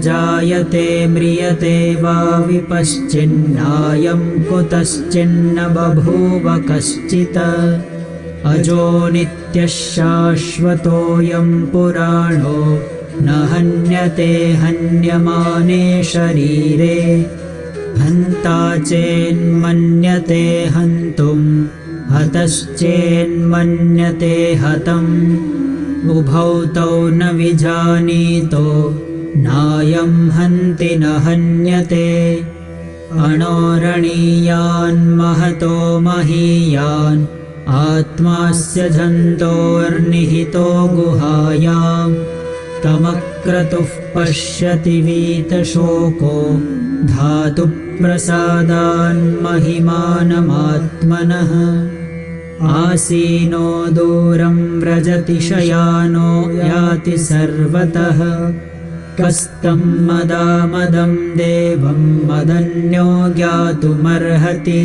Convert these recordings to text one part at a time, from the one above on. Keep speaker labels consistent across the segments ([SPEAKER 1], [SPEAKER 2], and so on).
[SPEAKER 1] जायते म्रियते वा विपश्चिन्नायं कुतश्चिन्न बभूव कश्चित् अजो नित्यः शाश्वतोऽयं पुराणो न हन्यते हन्यमाने शरीरे हन्ता चेन्मन्यते हन्तुम् हतश्चेन्मन्यते हतम् उभौ तौ न विजानीतो नायं हन्ति न हन्यते अणोरणीयान् महतो महीयान् आत्मास्य जन्तोर्निहितो गुहायां तमक्रतुः पश्यति वीतशोको धातुप्रसादान्महिमानमात्मनः आसीनो दूरं व्रजति शयानो याति सर्वतः कस्तं मदामदं देवं मदन्यो ज्ञातुमर्हति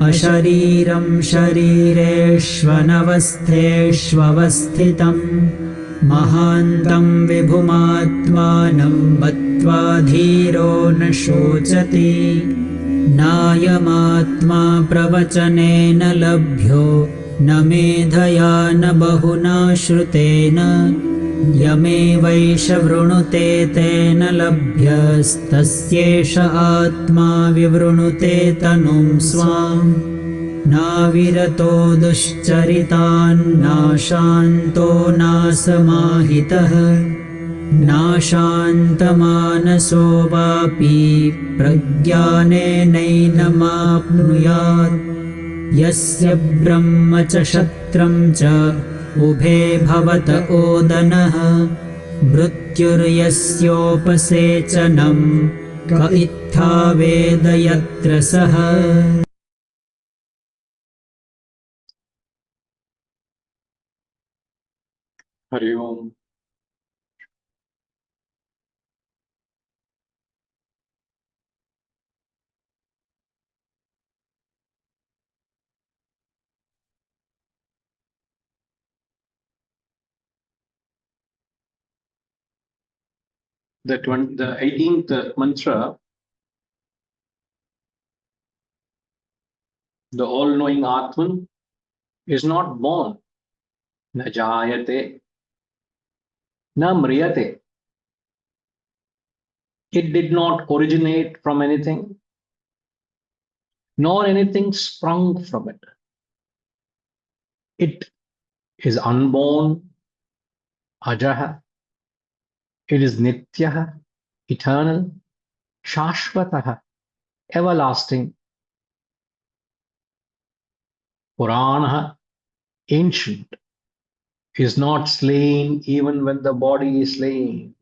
[SPEAKER 1] अशरीरं शरीरेष्वनवस्थेष्वस्थितं महान्तं विभुमात्मानं मत्वा धीरो न शोचति नायमात्मा प्रवचनेन लभ्यो न मेधया न बहुना श्रुतेन यमेवैष वृणुते तेन लभ्यस्तस्येष आत्मा विवृणुते तनुं स्वाम् नाविरतो दुश्चरितान्नाशान्तो नासमाहितः नाशान्तमानसो वापि प्रज्ञानेनैनमाप्नुयात् यस्य ब्रह्म च क्षत्रं च उभे भवत ओदनः मृत्युर्यस्योपसेचनं क इत्था वेद यत्र सः
[SPEAKER 2] हरि ओम। The 18th mantra, the all-knowing Atman is not born. Na jayate, na mriyate. It did not originate from anything, nor anything sprung from it. It is unborn, ajaha. It is nityaha, eternal, shashvataha, everlasting, puranaha, ancient, is not slain even when the body is slain.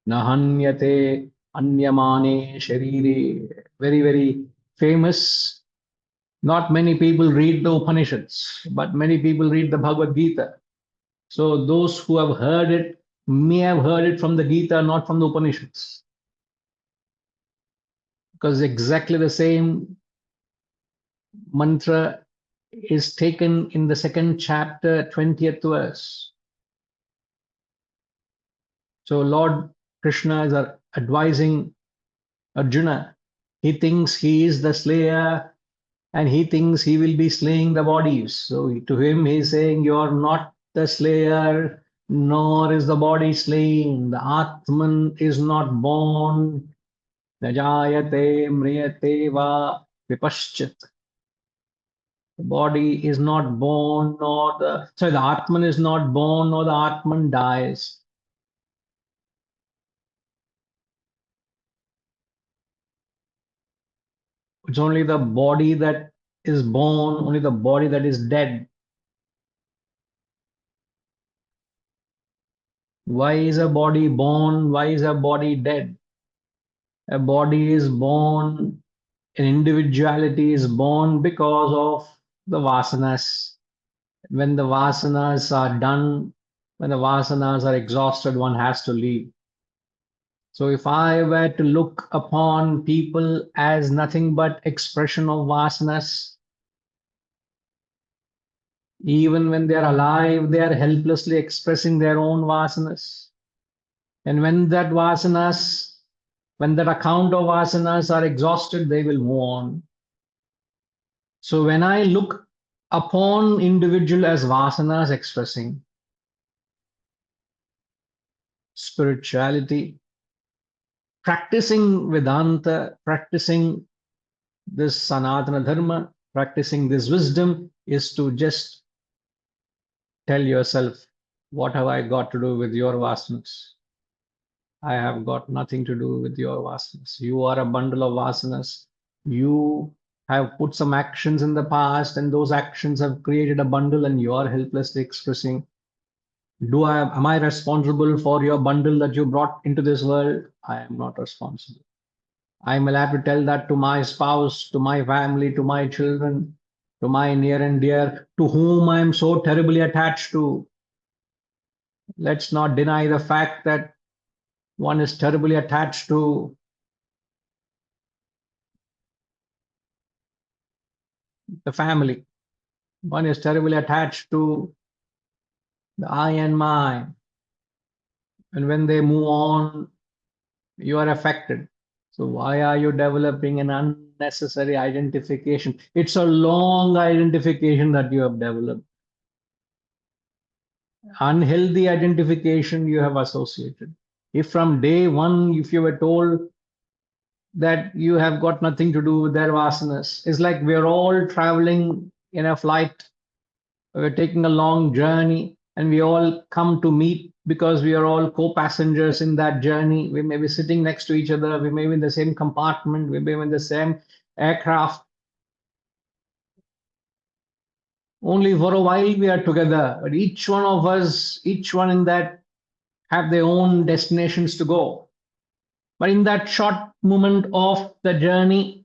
[SPEAKER 2] Nahanyate anyamane sharire. Very, very famous. Not many people read the Upanishads, but many people read the Bhagavad Gita. So those who have heard it may have heard it from the Gita, not from the Upanishads. Because exactly the same mantra is taken in the 2nd chapter, 20th verse. So Lord Krishna is advising Arjuna. He thinks he is the slayer and he thinks he will be slaying the bodies. So to him he is saying, you are not the slayer, nor is the body slain. The Atman is not born. Najayate mriyate va vipaschit. The body is not born, nor the Atman is not born, nor the Atman dies. It's only the body that is born, only the body that is dead. Why is a body born? Why is a body dead? A body is born, an individuality is born because of the vasanas. When the vasanas are done, when the vasanas are exhausted, one has to leave. So if I were to look upon people as nothing but expression of vasanas, even when they are alive, they are helplessly expressing their own vasanas. And when that account of vasanas are exhausted, they will move on. So when I look upon individual as vasanas expressing spirituality, practicing Vedanta, practicing this Sanatana Dharma, practicing this wisdom is to just tell yourself, what have I got to do with your vasanas? I have got nothing to do with your vasanas. You are a bundle of vasanas. You have put some actions in the past, and those actions have created a bundle, and you are helplessly expressing. Am I responsible for your bundle that you brought into this world? I am not responsible. I will have to tell that to my spouse, to my family, to my children, to my near and dear, to whom I am so terribly attached to. Let's not deny the fact that one is terribly attached to the family. One is terribly attached to the I and my. And when they move on, you are affected. So why are you developing an unnecessary identification? It's a long identification that you have developed. Unhealthy identification you have associated. If from day one, if you were told that you have got nothing to do with their vasanas, it's like we're all traveling in a flight, we're taking a long journey, and we all come to meet because we are all co-passengers in that journey. We may be sitting next to each other, we may be in the same compartment, we may be in the same aircraft. Only for a while we are together, but each one of us, each one in that have their own destinations to go. But in that short moment of the journey,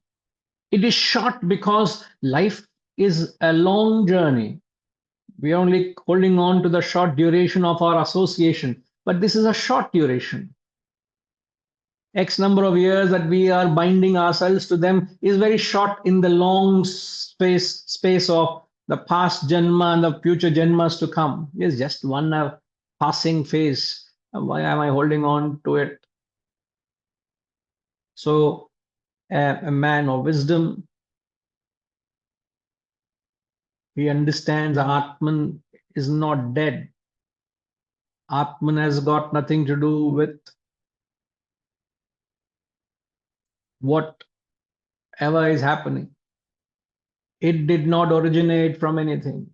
[SPEAKER 2] it is short because life is a long journey. We are only holding on to the short duration of our association, but this is a short duration. X number of years that we are binding ourselves to them is very short in the long space of the past janma and the future janmas to come. It's just one passing phase. Why am I holding on to it? So a man of wisdom, he understands Atman is not dead. Atman has got nothing to do with whatever is happening. It did not originate from anything.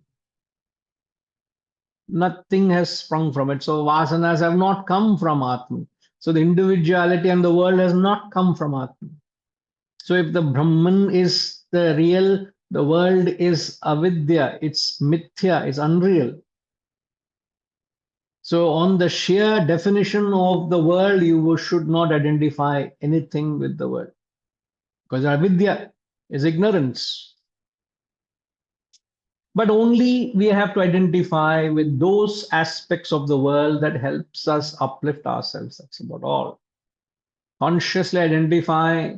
[SPEAKER 2] Nothing has sprung from it. So vasanas have not come from Atman. So the individuality and the world has not come from Atman. So if the Brahman is the real, the world is avidya, it's mithya, it's unreal. So on the sheer definition of the world, you should not identify anything with the world. Because avidya is ignorance. But only we have to identify with those aspects of the world that helps us uplift ourselves. That's about all. Consciously identify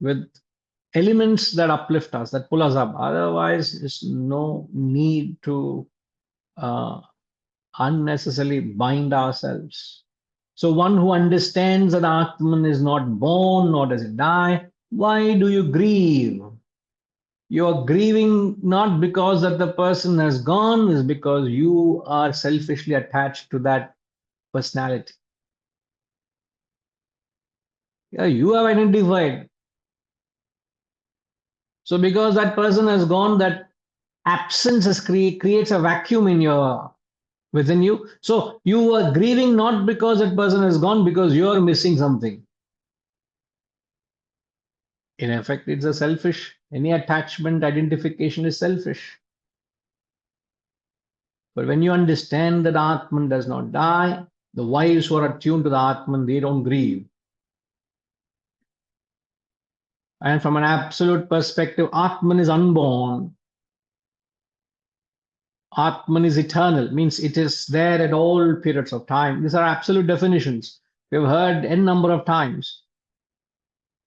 [SPEAKER 2] with elements that uplift us, that pull us up. Otherwise, there's no need to unnecessarily bind ourselves. So one who understands that Atman is not born, nor does it die, why do you grieve? You are grieving not because that the person has gone, is because you are selfishly attached to that personality. Yeah, you have identified. So because that person has gone, that absence creates a vacuum within you. So you are grieving not because that person has gone, because you are missing something. In effect, it's a selfish. Any attachment identification is selfish. But when you understand that Atman does not die, the wise who are attuned to the Atman, they don't grieve. And from an absolute perspective, Atman is unborn. Atman is eternal, means it is there at all periods of time. These are absolute definitions. We've heard n number of times.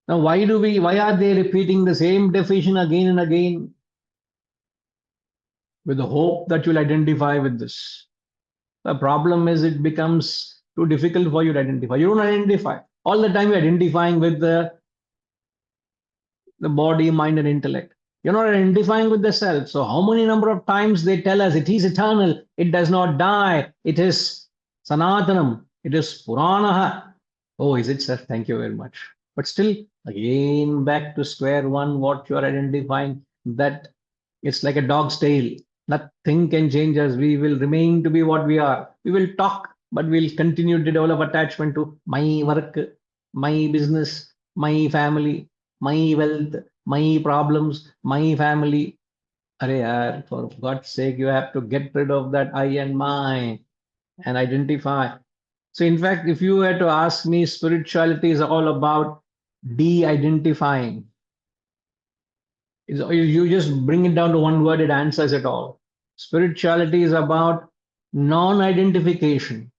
[SPEAKER 2] Now, why are they repeating the same definition again and again? With the hope that you'll identify with this. The problem is it becomes too difficult for you to identify. You don't identify. All the time you're identifying with the body, mind, and intellect. You're not identifying with the self. So how many number of times they tell us it is eternal, it does not die, it is Sanatanam, it is Puranaha. Oh, is it, sir? Thank you very much. But still, again, back to square one, what you are identifying, that it's like a dog's tail. Nothing can change us. We will remain to be what we are. We will talk, but we'll continue to develop attachment to my work, my business, my family, my wealth, my problems, my family. Arey yaar, for God's sake, you have to get rid of that I and my and identify. So, in fact, if you were to ask me, spirituality is all about de identifying. You just bring it down to one word, it answers it all. Spirituality is about non identification,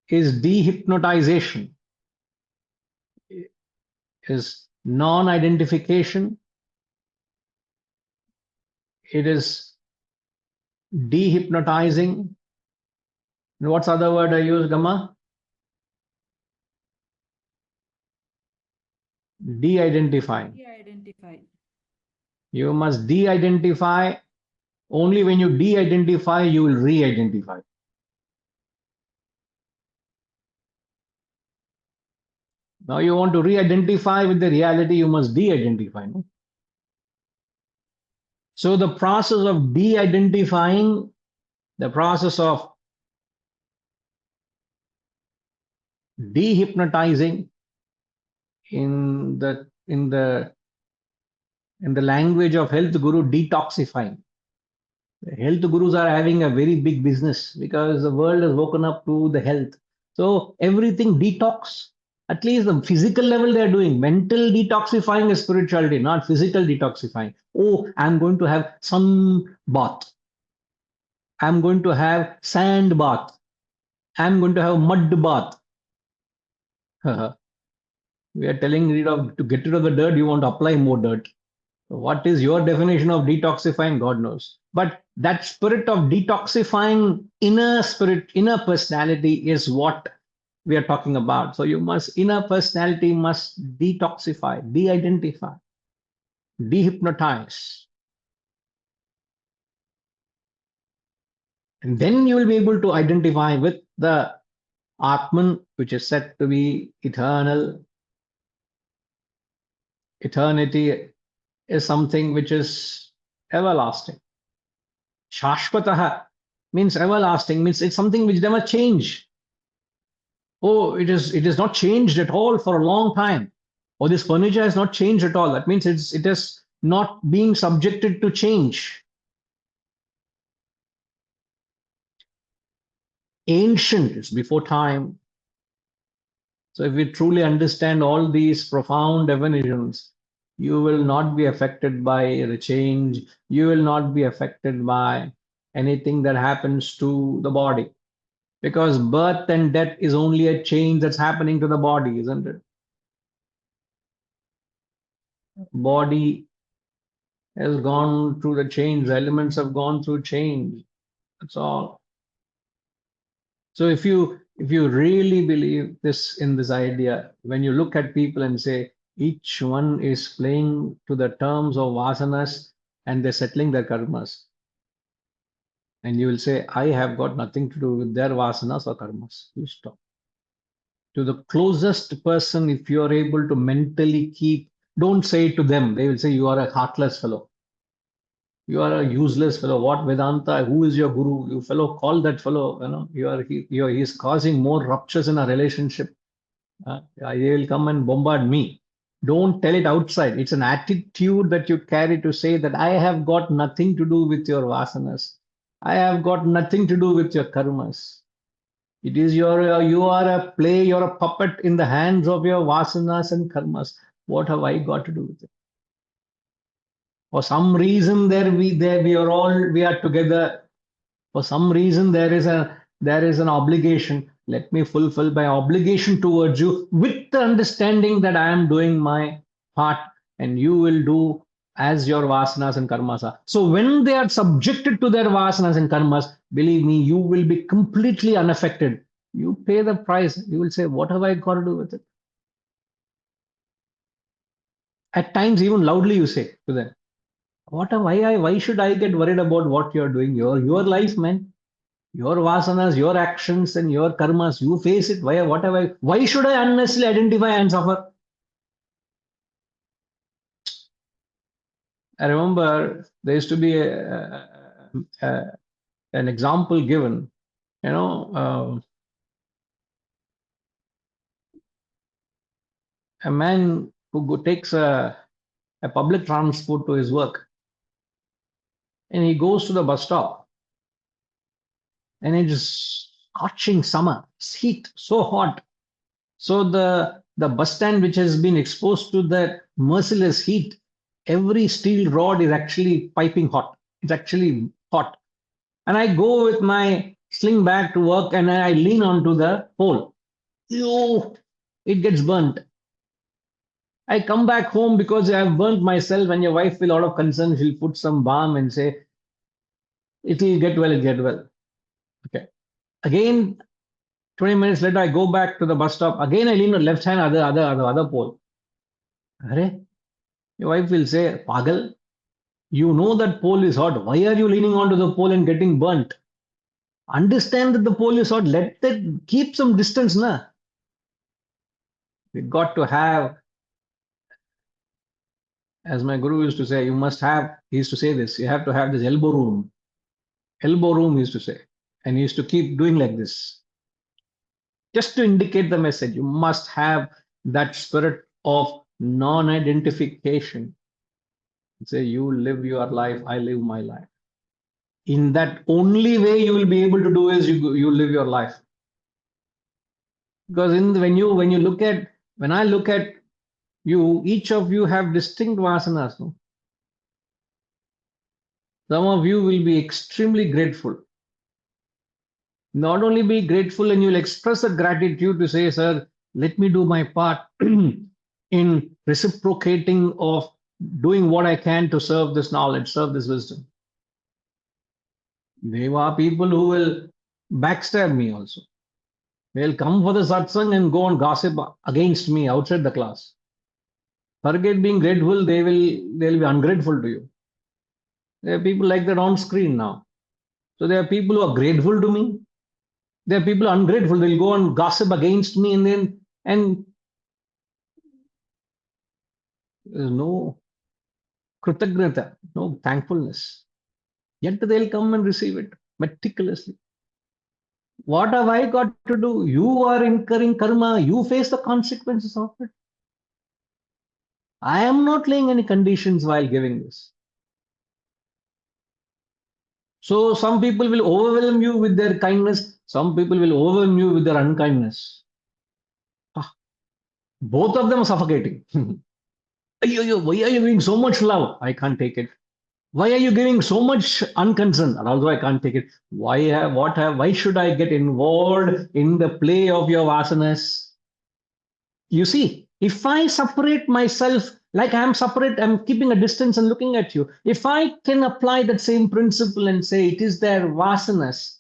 [SPEAKER 2] is dehypnotization, is non identification, it is dehypnotizing. And what's the other word I use, Gamma? De-identifying.
[SPEAKER 3] De-identify.
[SPEAKER 2] You must de-identify. Only when you de-identify, you will re-identify. Now you want to re-identify with the reality, you must de-identify. No? So the process of de-identifying, the process of dehypnotizing, in the language of health guru, detoxifying. The health gurus are having a very big business because the world has woken up to the health. So everything detox. At least the physical level they are doing. Mental detoxifying is spirituality, not physical detoxifying. Oh, I'm going to have sun bath. I'm going to have sand bath. I'm going to have mud bath. We are telling to get rid of the dirt, you want to apply more dirt. What is your definition of detoxifying? God knows. But that spirit of detoxifying inner spirit, inner personality is what we are talking about. So inner personality must detoxify, de-identify, dehypnotize. And then you will be able to identify with the Atman, which is said to be eternal. Eternity is something which is everlasting. Shashvataha means everlasting, means it's something which never change. Oh, it is not changed at all for a long time. Or this furniture has not changed at all. That means it is not being subjected to change. Ancient is before time. So if we truly understand all these profound definitions, you will not be affected by the change. You will not be affected by anything that happens to the body. Because birth and death is only a change that's happening to the body, isn't it? Body has gone through the change, the elements have gone through change. That's all. So if you really believe this in this idea, when you look at people and say each one is playing to the terms of vasanas and they're settling their karmas, and you will say, I have got nothing to do with their vasanas or karmas. You stop. To the closest person, if you are able to mentally keep, don't say it to them. They will say you are a heartless fellow. You are a useless fellow. What Vedanta? Who is your guru? You fellow, call that fellow. He is causing more ruptures in a relationship. They will come and bombard me. Don't tell it outside. It's an attitude that you carry to say that I have got nothing to do with your vasanas. I have got nothing to do with your karmas. It is you are a play, you're a puppet in the hands of your vasanas and karmas. What have I got to do with it? For some reason, we are together. For some reason, there is an obligation. Let me fulfill my obligation towards you with the understanding that I am doing my part, and you will do as your vasanas and karmas are. So when they are subjected to their vasanas and karmas, believe me, you will be completely unaffected. You pay the price. You will say, what have I got to do with it? At times, even loudly, you say to them, why should I get worried about what you're doing? Your life, man. Your vasanas, your actions, and your karmas, you face it. Why should I unnecessarily identify and suffer? I remember there used to be an example given. You know, a man who takes a public transport to his work, and he goes to the bus stop, and it is scorching summer, it's heat, so hot. So the bus stand which has been exposed to the merciless heat, every steel rod is actually piping hot. It's actually hot. And I go with my sling bag to work and I lean onto the pole. Yo, it gets burnt. I come back home because I have burnt myself, and your wife will, out of concern, she'll put some balm and say, it'll get well, it'll get well. Okay. Again, 20 minutes later, I go back to the bus stop. Again, I lean on left hand, other pole. Arre, your wife will say, Pagal, you know that pole is hot. Why are you leaning onto the pole and getting burnt? Understand that the pole is hot. Let that keep some distance, na. We got to have, as my guru used to say, you must have, he used to say this, you have to have this elbow room. Elbow room, he used to say. And he used to keep doing like this. Just to indicate the message, you must have that spirit of non-identification. Say, you live your life, I live my life. In that only way you will be able to do is you live your life. Because when I look at you, each of you have distinct vasanas. No? Some of you will be extremely grateful. Not only be grateful, and you'll express a gratitude to say, sir, let me do my part in reciprocating of doing what I can to serve this knowledge, serve this wisdom. There are people who will backstab me also. They'll come for the satsang and go and gossip against me outside the class. Forget being grateful, they'll be ungrateful to you. There are people like that on screen now. So there are people who are grateful to me. There are people ungrateful. They'll go and gossip against me, and there's no kritagnata, no thankfulness. Yet they'll come and receive it meticulously. What have I got to do? You are incurring karma. You face the consequences of it. I am not laying any conditions while giving this. So some people will overwhelm you with their kindness. Some people will overwhelm you with their unkindness. Ah, both of them are suffocating. Why are you giving so much love? I can't take it. Why are you giving so much unconcern? Although I can't take it. Why should I get involved in the play of your vasanas? You see, if I separate myself, like I'm separate, I'm keeping a distance and looking at you. If I can apply that same principle and say it is their vasanas,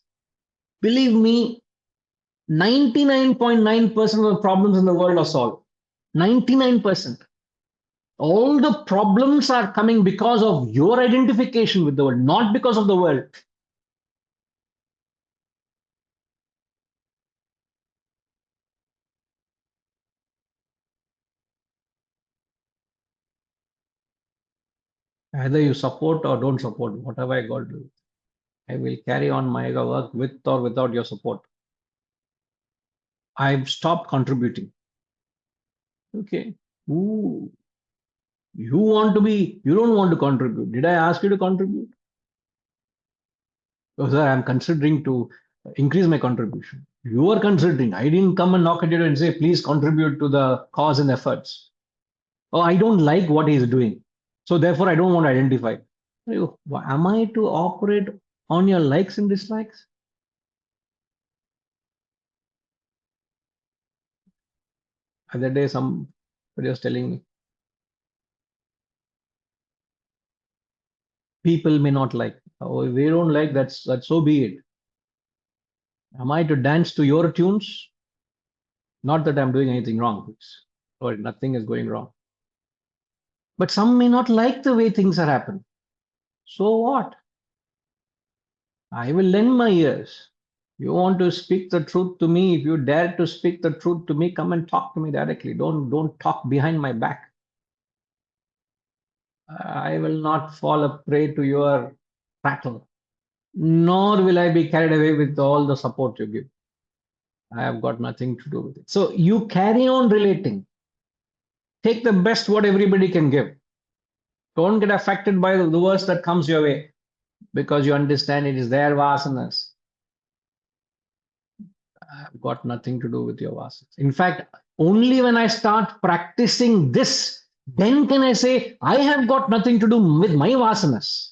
[SPEAKER 2] believe me, 99.9% of the problems in the world are solved. 99%. All the problems are coming because of your identification with the world, not because of the world. Either you support or don't support, whatever I got to do. I will carry on my work with or without your support. I've stopped contributing. Okay. Ooh, you don't want to contribute. Did I ask you to contribute? Oh, sir, I'm considering to increase my contribution. You are considering. I didn't come and knock at your door and say, please contribute to the cause and efforts. Oh, I don't like what he's doing. So therefore, I don't want to identify. Am I to operate on your likes and dislikes? Other day, somebody was telling me, People may not like. Oh, if they don't like, that's so be it. Am I to dance to your tunes? Not that I'm doing anything wrong. Sorry, nothing is going wrong. But some may not like the way things are happening. So what? I will lend my ears. You want to speak the truth to me? If you dare to speak the truth to me, come and talk to me directly. Don't talk behind my back. I will not fall a prey to your prattle, nor will I be carried away with all the support you give. I have got nothing to do with it. So you carry on relating. Take the best what everybody can give. Don't get affected by the worst that comes your way because you understand it is their vasanas. I've got nothing to do with your vasanas. In fact, only when I start practicing this, then can I say, I have got nothing to do with my vasanas.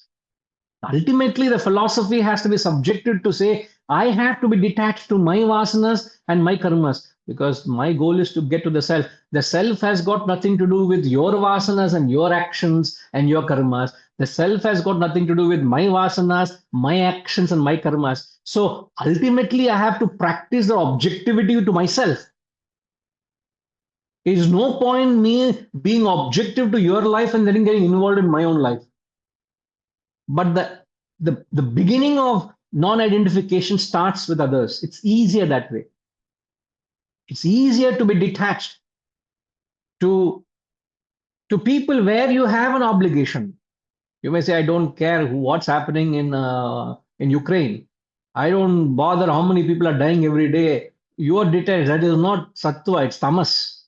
[SPEAKER 2] Ultimately, the philosophy has to be subjected to say, I have to be detached to my vasanas and my karmas because my goal is to get to the self. The self has got nothing to do with your vasanas and your actions and your karmas. The self has got nothing to do with my vasanas, my actions, and my karmas. So ultimately, I have to practice the objectivity to myself. There is no point me being objective to your life and then getting involved in my own life. But the beginning of non-identification starts with others. It's easier that way. It's easier to be detached to people where you have an obligation. You may say, I don't care what's happening in Ukraine. I don't bother how many people are dying every day. You are detached. That is not sattva, it's tamas.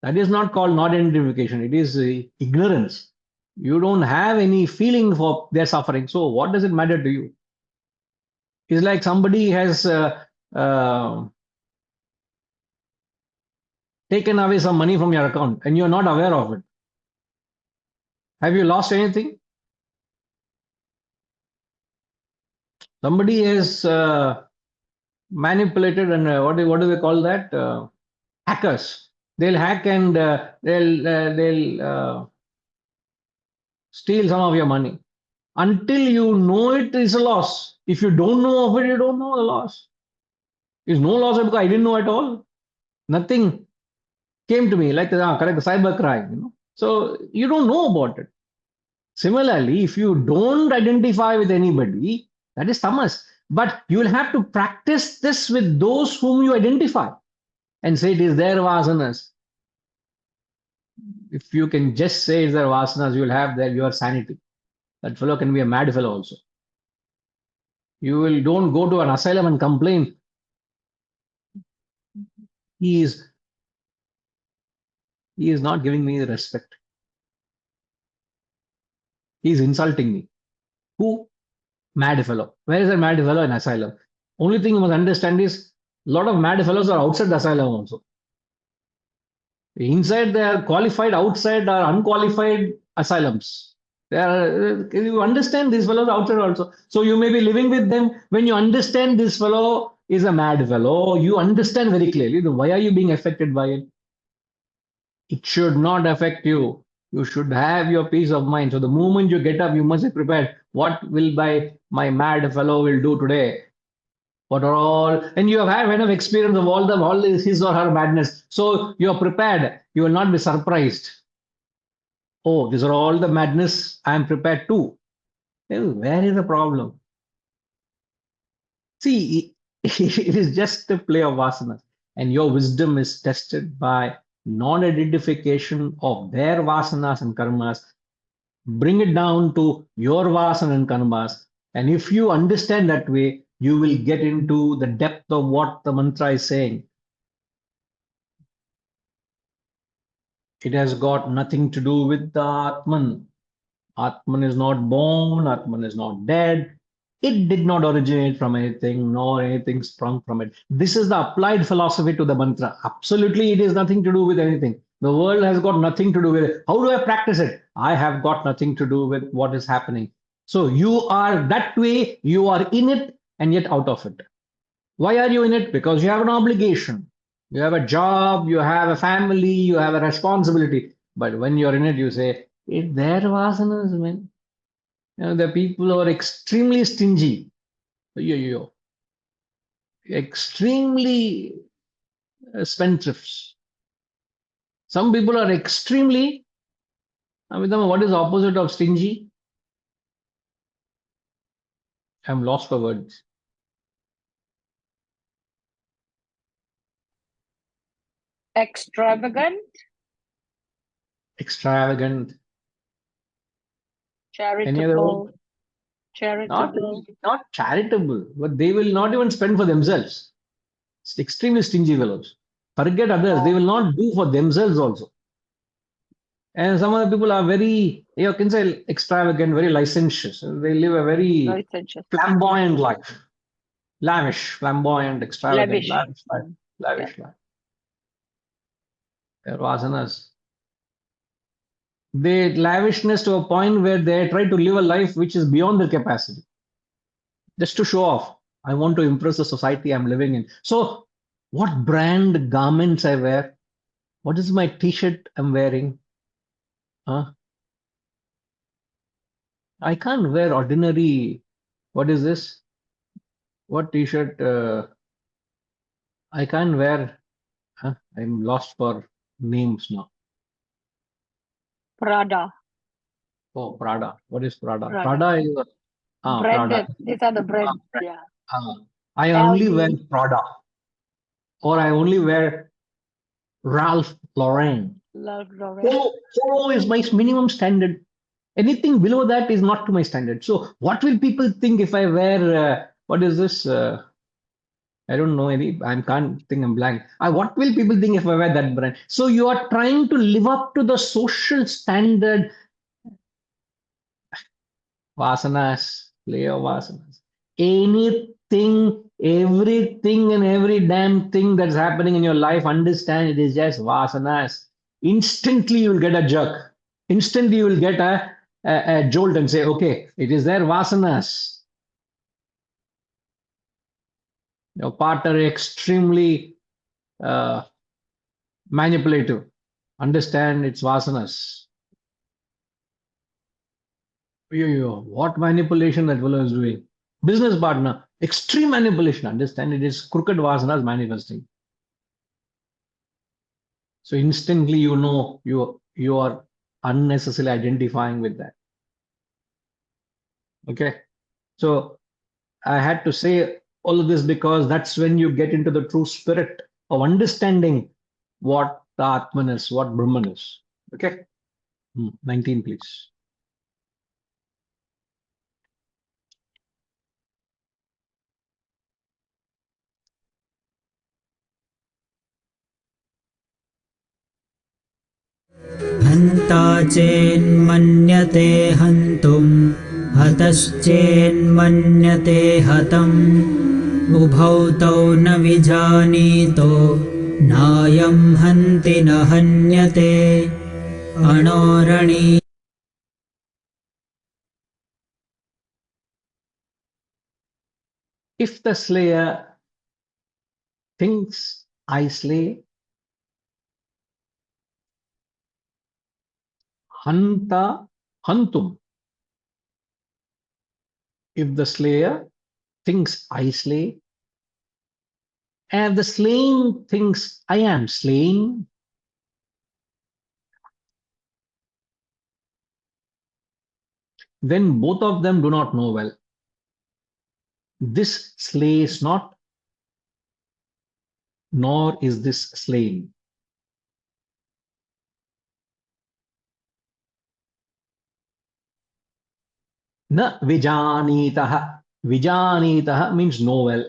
[SPEAKER 2] That is not called non-identification. It is ignorance. You don't have any feeling for their suffering. So what does it matter to you? It's like somebody has uh, taken away some money from your account and you're not aware of it. Have you lost anything? Somebody has manipulated and what do they call that? Hackers. They'll hack and they'll steal some of your money. Until you know it is a loss. If you don't know of it, you don't know the loss. There's no loss because I didn't know at all. Nothing came to me like correct cyber crime. So you don't know about it. Similarly, if you don't identify with anybody, that is tamas. But you will have to practice this with those whom you identify and say it is their vasanas. If you can just say it's their vasanas, you will have your sanity. That fellow can be a mad fellow also. You will don't go to an asylum and complain. He is not giving me the respect. He is insulting me. Who? Mad fellow. Where is a mad fellow in asylum? Only thing you must understand is a lot of mad fellows are outside the asylum also. Inside they are qualified, outside are unqualified asylums. You understand these fellows outside also. So you may be living with them. When you understand this fellow is a mad fellow, you understand very clearly why are you being affected by it. It should not affect you. You should have your peace of mind. So the moment you get up, you must be prepared. What will my mad fellow will do today? What are all, and you have had enough experience of all his or her madness. So you are prepared. You will not be surprised. Oh, these are all the madness I am prepared to. Where is the problem? See, it is just a play of vasanas, and your wisdom is tested by non-identification of their vasanas and karmas. Bring it down to your vasanas and karmas, and if you understand that way, you will get into the depth of what the mantra is saying. It has got nothing to do with the Atman. Atman is not born, Atman is not dead. It did not originate from anything, nor anything sprung from it. This is the applied philosophy to the mantra. Absolutely, it is nothing to do with anything. The world has got nothing to do with it. How do I practice it? I have got nothing to do with what is happening. So you are that way, you are in it and yet out of it. Why are you in it? Because you have an obligation. You have a job, you have a family, you have a responsibility. But when you're in it, you say, it's their vasanas, man. The people who are extremely stingy, extremely spendthrifts. Some people are extremely, what is the opposite of stingy? I'm lost for words.
[SPEAKER 3] Extravagant.
[SPEAKER 2] Extravagant. Any other word?
[SPEAKER 3] Charitable.
[SPEAKER 2] Not charitable, but they will not even spend for themselves. It's extremely stingy fellows. Forget others, they will not do for themselves also. And some other people are very, you can say extravagant, very licentious. They live a very flamboyant life. Lavish, flamboyant, extravagant, lavish life. Lavish life. Their vasanas. They lavishness to a point where they try to live a life which is beyond their capacity. Just to show off. I want to impress the society I'm living in. So, what brand garments I wear? What is my t-shirt I'm wearing? Huh? I can't wear ordinary. What is this? What t-shirt? I can't wear. Huh? I'm lost for names now.
[SPEAKER 3] Prada.
[SPEAKER 2] Oh, Prada. What is Prada?
[SPEAKER 3] Prada,
[SPEAKER 2] Prada is
[SPEAKER 3] branded.
[SPEAKER 2] Prada.
[SPEAKER 3] These are the brand. Yeah.
[SPEAKER 2] I only wear Prada, or I only wear Ralph Lauren. Polo is my minimum standard. Anything below that is not to my standard. So, what will people think if I wear? What is this? I don't know any. I can't think. I'm blank. What will people think if I wear that brand? So you are trying to live up to the social standard. Vasanas, play of vasanas. Anything, everything, and every damn thing that's happening in your life, understand it is just vasanas. Instantly, you will get a jerk. Instantly, you will get a jolt and say, okay, it is there, vasanas. Your partner extremely manipulative. Understand it's vasanas. What manipulation that fellow is doing? Business partner, extreme manipulation. Understand it is crooked vasanas manifesting. So instantly you know you are unnecessarily identifying with that. Okay. So I had to say all of this because that's when you get into the true spirit of understanding what the Atman is, what Brahman is. Okay. 19, please.
[SPEAKER 1] हन्ता चेन्मन्यते हन्तुम् हतश्चेन्मन्यते हतम् उभौ तौ न विजानीतो नायं हन्ति न हन्यते अणोरणी.
[SPEAKER 2] If the slayer thinks I slay, hanta hantum. If the slayer thinks I slay, and the slain thinks I am slain, then both of them do not know well. This slays not, nor is this slain. Na vijanitaha. Vijanitaha means know well.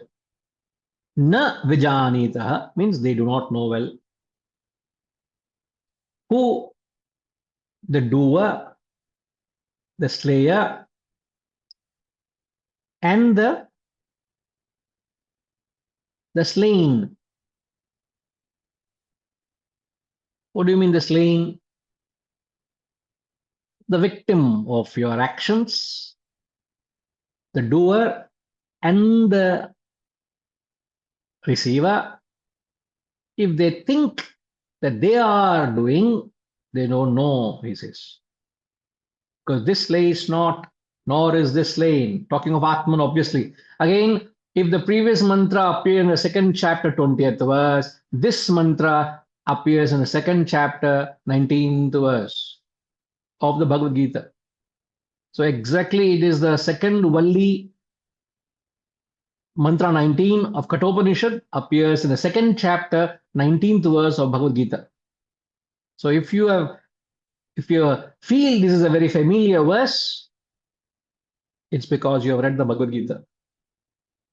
[SPEAKER 2] Na vijanitaha means they do not know well. Who? The doer, the slayer, and the slain. What do you mean the slain? The victim of your actions, the doer, and the receiver. If they think that they are doing, they don't know, he says. Because this slays not, nor is this slain. Talking of Atman, obviously. Again, if the previous mantra appears in the second chapter, 20th verse, this mantra appears in the second chapter, 19th verse of the Bhagavad Gita. So exactly it is the second Valli, mantra 19 of Kathopanishad appears in the second chapter, 19th verse of Bhagavad Gita. So if you feel this is a very familiar verse, it's because you have read the Bhagavad Gita.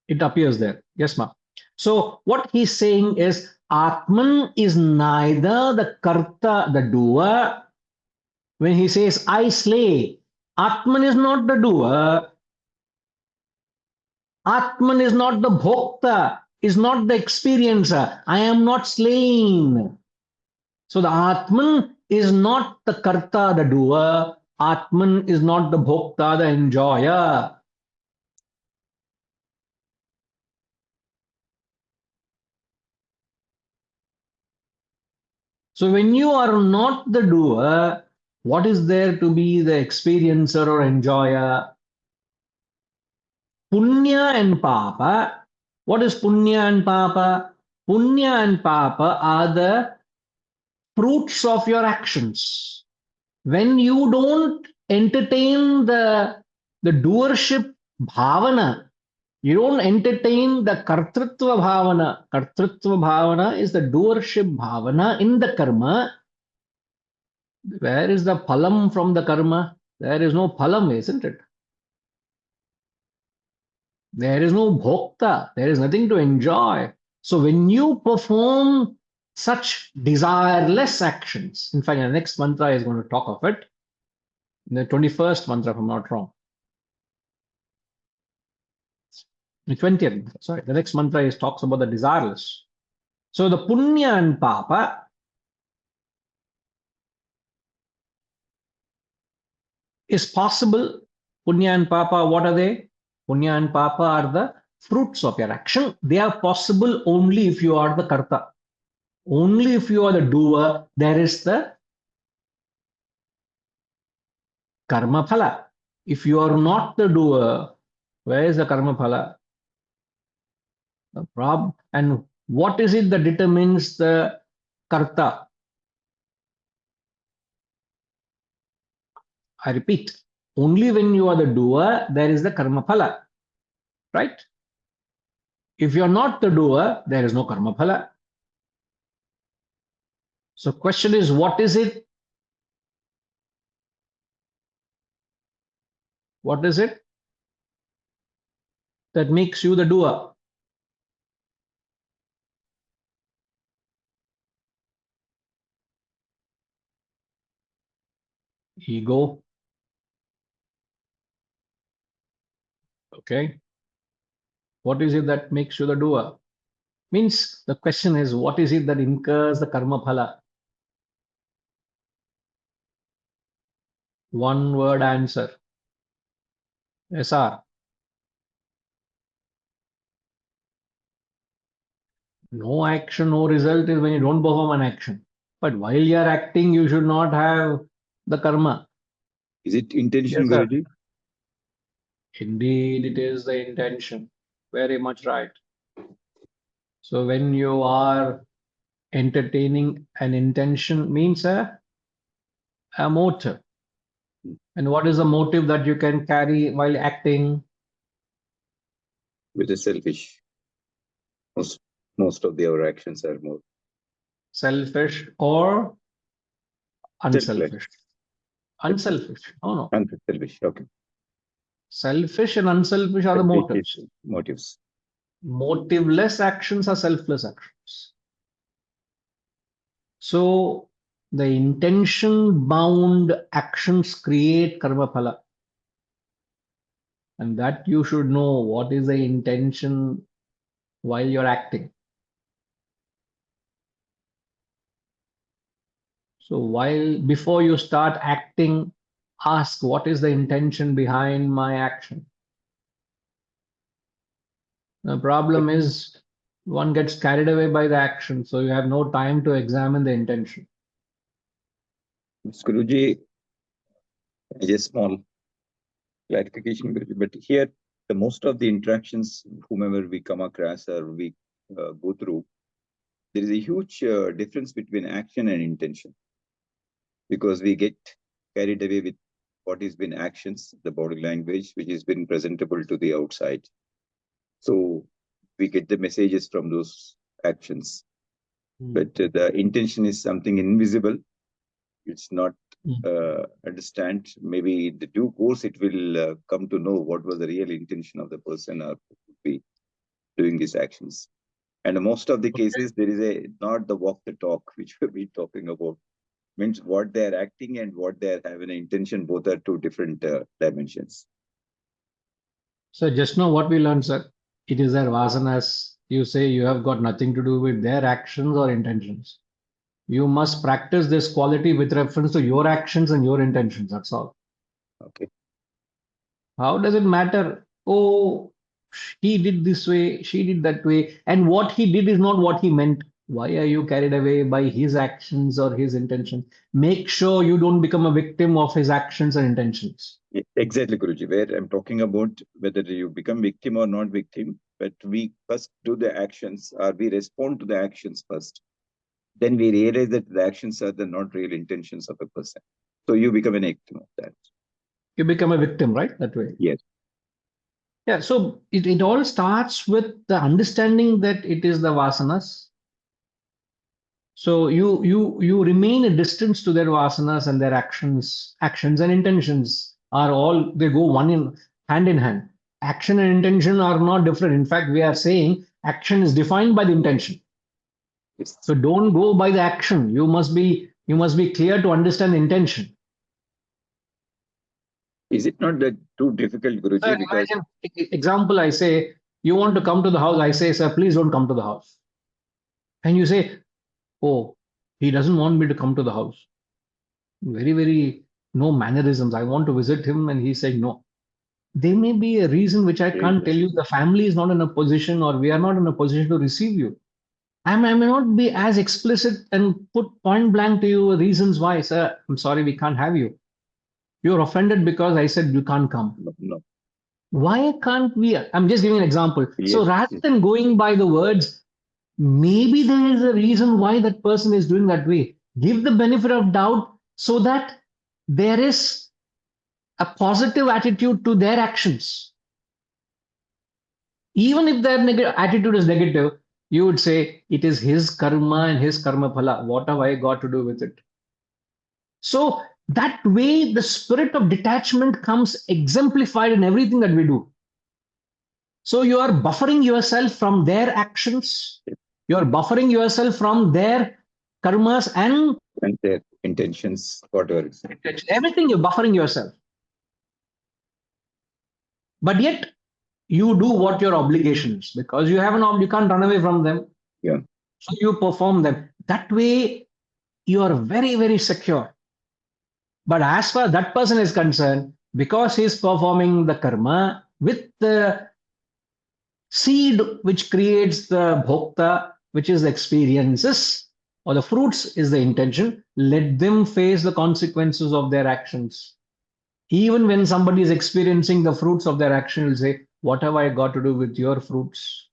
[SPEAKER 2] It appears there. Yes, ma'am. So what he's saying is Atman is neither the karta, the doer. When he says I slay, Atman is not the doer. Atman is not the bhokta, is not the experiencer. I am not slaying. So the Atman is not the karta, the doer. Atman is not the bhokta, the enjoyer. So when you are not the doer, what is there to be the experiencer or enjoyer? Punya and papa. What is punya and papa? Punya and papa are the fruits of your actions. When you don't entertain the doership bhavana, you don't entertain the kartrutva bhavana. Kartrutva bhavana is the doership bhavana in the karma. Where is the phalam from the karma? There is no phalam, isn't it? There is no bhokta. There is nothing to enjoy. So when you perform such desireless actions, in fact, the next mantra is going to talk of it. The 21st mantra, if I'm not wrong. The 20th, sorry, the next mantra is talks about the desireless. So the punya and papa is possible. Punya and papa, what are they? Punya and papa are the fruits of your action. They are possible only if you are the karta. Only if you are the doer, there is the karma phala. If you are not the doer, where is the karma phala? The problem. And what is it that determines the karta? I repeat, only when you are the doer, there is the karma phala. Right? If you are not the doer, there is no karma phala. So question is, what is it? What is it that makes you the doer? Ego. Okay. What is it that makes you the doer? Means the question is, what is it that incurs the karma phala? One word answer. SR. No action, no result is when you don't perform an action. But while you are acting, you should not have the karma.
[SPEAKER 4] Is it intention,
[SPEAKER 2] Yes, sir.
[SPEAKER 4] Guruji?
[SPEAKER 2] Indeed, it is the intention. Very much right. So when you are entertaining an intention means a motive. And what is the motive that you can carry while acting?
[SPEAKER 4] With a selfish. Most of our actions are more
[SPEAKER 2] Selfish or unselfish?
[SPEAKER 4] selfless.
[SPEAKER 2] Unselfish. Oh no.
[SPEAKER 4] Unselfish. Okay.
[SPEAKER 2] Selfish and unselfish are the motives.
[SPEAKER 4] Motives.
[SPEAKER 2] Motiveless actions are selfless actions. So the intention bound actions create karma phala. And that you should know what is the intention while you're acting. So before you start acting, ask what is the intention behind my action. The problem is one gets carried away by the action, so you have no time to examine the intention.
[SPEAKER 4] Guruji, just small. clarification, Guruji, but here the most of the interactions, whomever we come across or we go through, there is a huge difference between action and intention, because we get carried away with what has been actions, the body language, which has been presentable to the outside. So we get the messages from those actions, but the intention is something invisible. It's not understand. Maybe the due course it will come to know what was the real intention of the person or be doing these actions. And in most of the cases, there is a not the walk the talk which we've been talking about. Means what they are acting and what they are having an intention, both are two different dimensions.
[SPEAKER 2] So just now what we learned, sir, it is their vasanas. You say you have got nothing to do with their actions or intentions. You must practice this quality with reference to your actions and your intentions. That's all.
[SPEAKER 4] Okay.
[SPEAKER 2] How does it matter? Oh, he did this way, she did that way, and what he did is not what he meant. Why are you carried away by his actions or his intention? Make sure you don't become a victim of his actions and intentions.
[SPEAKER 4] Exactly, Guruji. Where I'm talking about whether you become victim or not victim, but we first do the actions or we respond to the actions first. Then we realize that the actions are the not real intentions of a person. So you become an victim of that.
[SPEAKER 2] You become a victim, right? That way.
[SPEAKER 4] Yes.
[SPEAKER 2] Yeah. So it all starts with the understanding that it is the vasanas. So you remain a distance to their vasanas, and their actions and intentions are all, they go one in hand in hand. Action and intention are not different. In fact, we are saying action is defined by the intention.
[SPEAKER 4] Yes.
[SPEAKER 2] So don't go by the action. You must be clear to understand the intention.
[SPEAKER 4] Is it not that too difficult, Guruji?
[SPEAKER 2] Sir,
[SPEAKER 4] Because
[SPEAKER 2] imagine, example, I say, you want to come to the house. I say, sir, please don't come to the house. And you say, oh, he doesn't want me to come to the house. Very, very no mannerisms. I want to visit him, and he's saying no. There may be a reason which I can't tell you. The family is not in a position, or we are not in a position to receive you. I may not be as explicit and put point blank to you reasons why, sir. I'm sorry, we can't have you. You're offended because I said you can't come.
[SPEAKER 4] no.
[SPEAKER 2] Why can't we? I'm just giving an example.
[SPEAKER 4] Yes,
[SPEAKER 2] So rather
[SPEAKER 4] yes.
[SPEAKER 2] than going by the words, maybe there is a reason why that person is doing that way. Give the benefit of doubt so that there is a positive attitude to their actions. Even if their attitude is negative, you would say it is his karma and his karma phala. What have I got to do with it? So that way, the spirit of detachment comes exemplified in everything that we do. So you are buffering yourself from their actions. You are buffering yourself from their karmas and
[SPEAKER 4] their intentions, whatever.
[SPEAKER 2] everything. You're buffering yourself. But yet you do what your obligations, because you have you can't run away from them.
[SPEAKER 4] Yeah.
[SPEAKER 2] So you perform them. That way you are very, very secure. But as far as that person is concerned, because he's performing the karma with the seed which creates the bhokta, which is the experiences, or the fruits is the intention, let them face the consequences of their actions. Even when somebody is experiencing the fruits of their action, will say, what have I got to do with your fruits?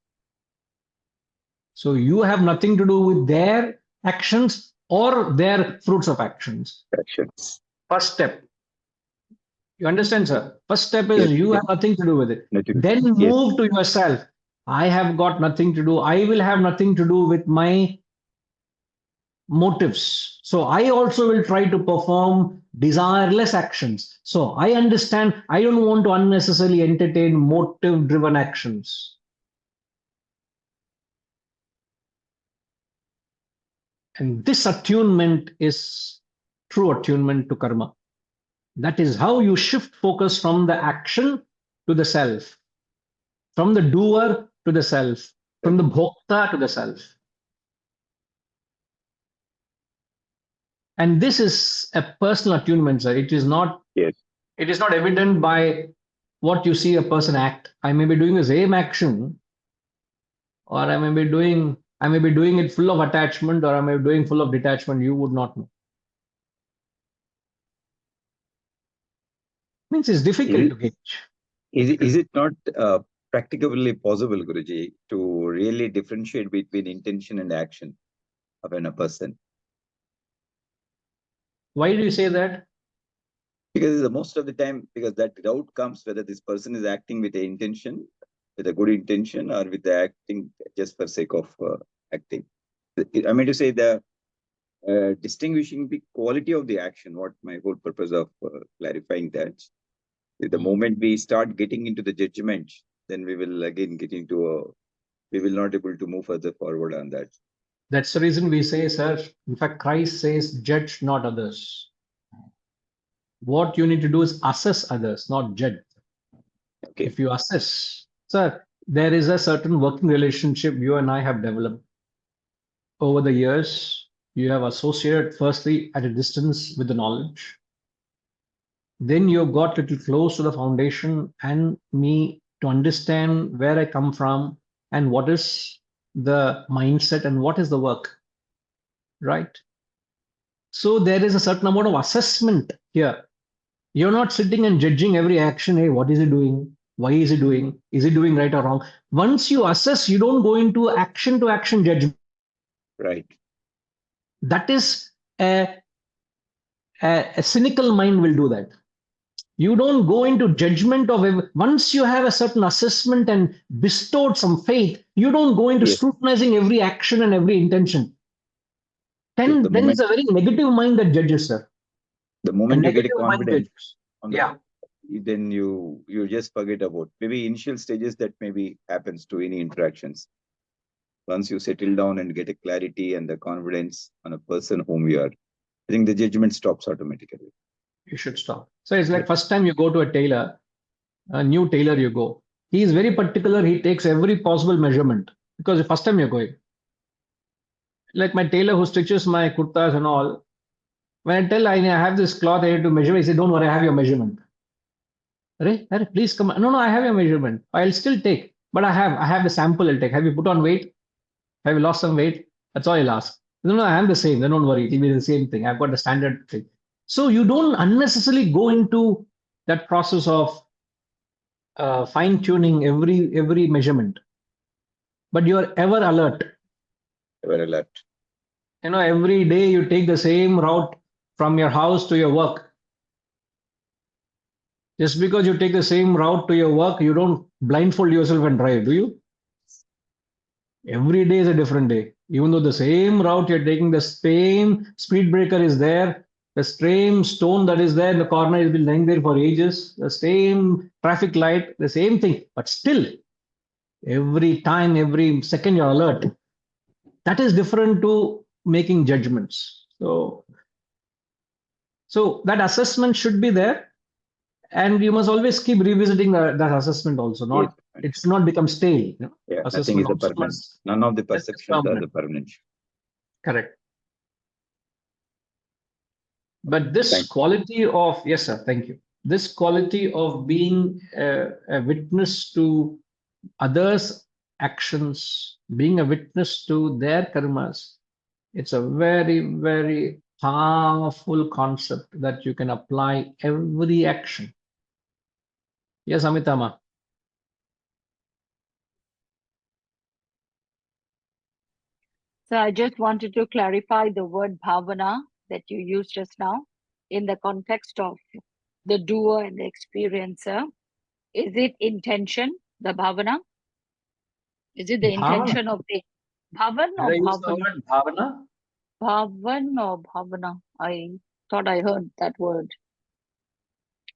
[SPEAKER 2] So you have nothing to do with their actions or their fruits of actions.
[SPEAKER 4] Actions.
[SPEAKER 2] First step. You understand, sir? First step is
[SPEAKER 4] Yes,
[SPEAKER 2] you
[SPEAKER 4] yes.
[SPEAKER 2] have nothing to do with it.
[SPEAKER 4] Nothing.
[SPEAKER 2] Then
[SPEAKER 4] Yes.
[SPEAKER 2] move to yourself. I have got nothing to do. I will have nothing to do with my motives. So I also will try to perform desireless actions. So I understand I don't want to unnecessarily entertain motive driven actions. And this attunement is true attunement to karma. That is how you shift focus from the action to the self, from the doer to the self, from the bhokta to the self. And this is a personal attunement, sir. It is not.
[SPEAKER 4] Yes.
[SPEAKER 2] It is not evident by what you see a person act. I may be doing the same action, or I may be doing it full of attachment, or I may be doing full of detachment. You would not know. Means it's difficult to gauge.
[SPEAKER 4] Is it not practicably possible, Guruji, to really differentiate between intention and action of a person?
[SPEAKER 2] Why do you say that?
[SPEAKER 4] Because most of the time, because that doubt comes whether this person is acting with a intention, with a good intention, or with the acting just for sake of acting. I mean to say the distinguishing the quality of the action, what my whole purpose of clarifying that. The moment we start getting into the judgment, then we will again get into we will not able to move further forward on that.
[SPEAKER 2] That's the reason we say, sir, in fact, Christ says, judge not others. What you need to do is assess others, not judge.
[SPEAKER 4] Okay.
[SPEAKER 2] If you assess, sir, there is a certain working relationship you and I have developed over the years. You have associated firstly at a distance with the knowledge. Then you got little close to the foundation and me to understand where I come from and what is the mindset and what is the work, right? So there is a certain amount of assessment here. You're not sitting and judging every action. Hey, what is he doing? Why is he doing? Is he doing right or wrong? Once you assess, you don't go into action to action judgment.
[SPEAKER 4] Right.
[SPEAKER 2] That is a cynical mind will do that. You don't go into judgment of once you have a certain assessment and bestowed some faith, you don't go into scrutinizing every action and every intention. Then it's a very negative mind that judges, sir.
[SPEAKER 4] The moment you get a confidence,
[SPEAKER 2] then
[SPEAKER 4] you just forget about maybe initial stages that maybe happens to any interactions. Once you settle down and get a clarity and the confidence on a person whom you are, I think the judgment stops automatically.
[SPEAKER 2] You should stop. So it's like first time you go to a tailor, a new tailor you go. He is very particular. He takes every possible measurement because the first time you're going. Like my tailor who stitches my kurtas and all, when I tell I have this cloth I need to measure, he said, don't worry, I have your measurement. Arey, please come. No, I have your measurement. I'll still take, but I have the sample I'll take. Have you put on weight? Have you lost some weight? That's all I'll ask. No, I am the same. Then don't worry, it'll be the same thing. I've got the standard thing. So you don't unnecessarily go into that process of fine tuning every measurement, but you are ever alert.
[SPEAKER 4] Ever alert.
[SPEAKER 2] Every day you take the same route from your house to your work. Just because you take the same route to your work, you don't blindfold yourself and drive, do you? Every day is a different day. Even though the same route you're taking, the same speed breaker is there, the same stone that is there in the corner has been lying there for ages, the same traffic light, the same thing. But still, every time, every second, you're alert. That is different to making judgments. So that assessment should be there. And you must always keep revisiting that assessment also. It should not become stale.
[SPEAKER 4] Nothing is a permanent. None of the perceptions are the permanent.
[SPEAKER 2] Correct. But this quality of, yes, sir, thank you. This quality of being a witness to others' actions, being a witness to their karmas, it's a very, very powerful concept that you can apply every action. Yes, Amitama.
[SPEAKER 3] So I just wanted to clarify the word bhavana that you used just now in the context of the doer and the experiencer. Is it intention, the bhavana? Is it the intention of the bhavan or bhavana?
[SPEAKER 2] Bhavana?
[SPEAKER 3] Bhavan or bhavana? I thought I heard that word.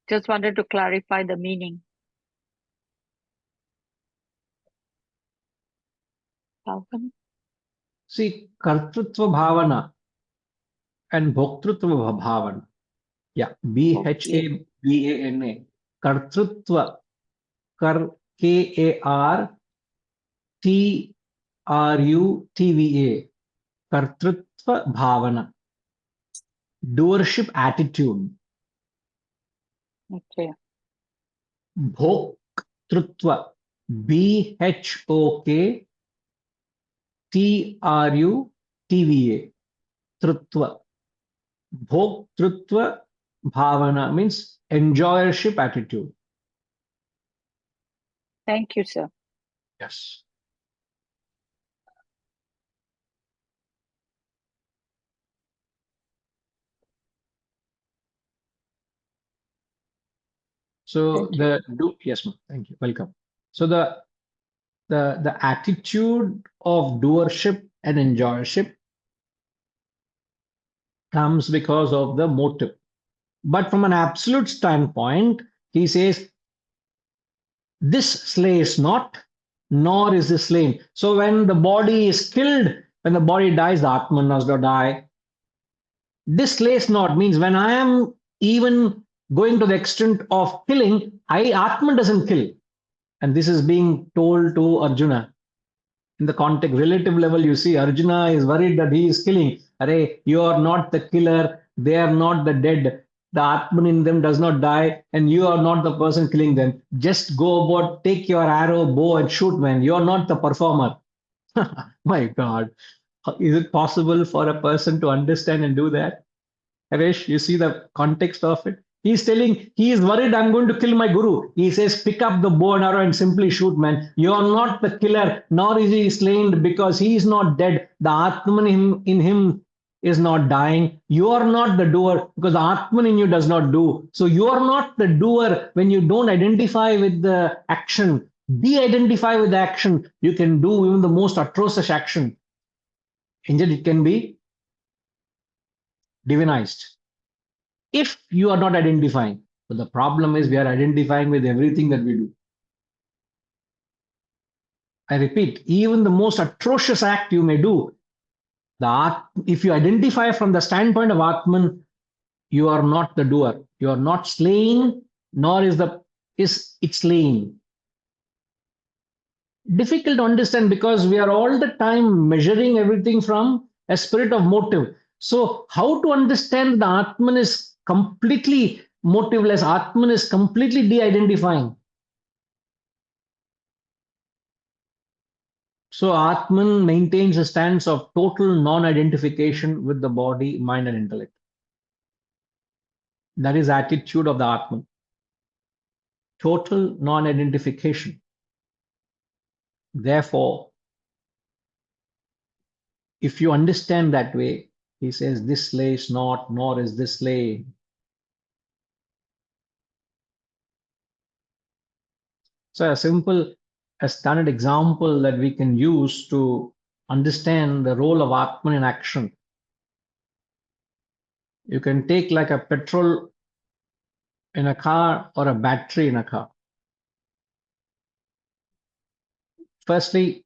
[SPEAKER 3] Just wanted to clarify the meaning. Bhavan?
[SPEAKER 2] See, kartrutva bhavana and bhoktrutva bhavana. Yeah, BHAVANA. Kartrutva. KARTRUTVA. Kartrutva bhavana. Doership attitude.
[SPEAKER 3] Okay.
[SPEAKER 2] Bhoktrutva. BHOKTRUTVA. Trutva. Bhoktrutva bhavana means enjoyership attitude.
[SPEAKER 3] Thank you, sir.
[SPEAKER 2] Yes. So yes, ma'am. Thank you. Welcome. So the attitude of doership and enjoyership comes because of the motive. But from an absolute standpoint, he says, this slays not, nor is this slain. So when the body is killed, when the body dies, the Atman does not die. This slays not means when I am even going to the extent of killing, Atman doesn't kill. And this is being told to Arjuna. In the context, relative level, you see Arjuna is worried that he is killing. Array, you are not the killer. They are not the dead. The Atman in them does not die, and you are not the person killing them. Just go about, take your arrow, bow, and shoot, man. You are not the performer. My God. Is it possible for a person to understand and do that? Harish, you see the context of it? He's telling, he is worried, I'm going to kill my guru. He says, pick up the bow and arrow and simply shoot, man. You are not the killer, nor is he slain because he is not dead. The Atman in him is not dying. You are not the doer because the Atman in you does not do. So you are not the doer when you don't identify with the action. De-identify with the action. You can do even the most atrocious action. Indeed, it can be divinized if you are not identifying. But the problem is we are identifying with everything that we do. I repeat, even the most atrocious act you may do, if you identify from the standpoint of Atman, you are not the doer. You are not slaying, nor is it slaying. Difficult to understand because we are all the time measuring everything from a spirit of motive. So how to understand the Atman is completely motiveless. Atman is completely de-identifying. So Atman maintains a stance of total non-identification with the body, mind, and intellect. That is attitude of the Atman. Total non-identification. Therefore, if you understand that way, he says, this slays not, nor is this slain. So a standard example that we can use to understand the role of Atman in action. You can take like a petrol in a car or a battery in a car. Firstly,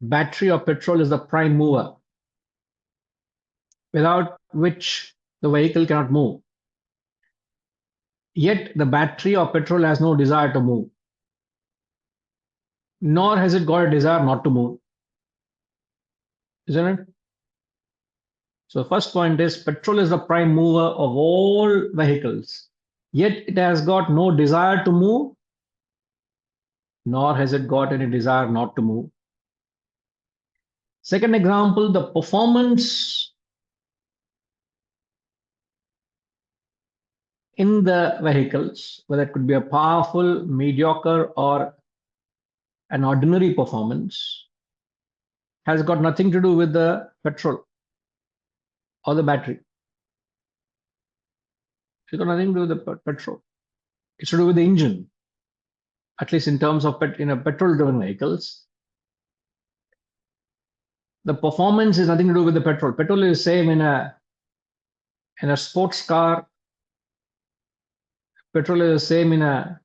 [SPEAKER 2] battery or petrol is the prime mover, without which the vehicle cannot move. Yet the battery or petrol has no desire to move, nor has it got a desire not to move. Isn't it? So first point is petrol is the prime mover of all vehicles, yet it has got no desire to move, nor has it got any desire not to move. Second example, the performance in the vehicles, whether it could be a powerful, mediocre, or an ordinary performance, has got nothing to do with the petrol or the battery. It's got nothing to do with the petrol. It's to do with the engine, at least in terms of petrol-driven vehicles. The performance is nothing to do with the petrol. Petrol is same in a sports car. Petrol is the same in a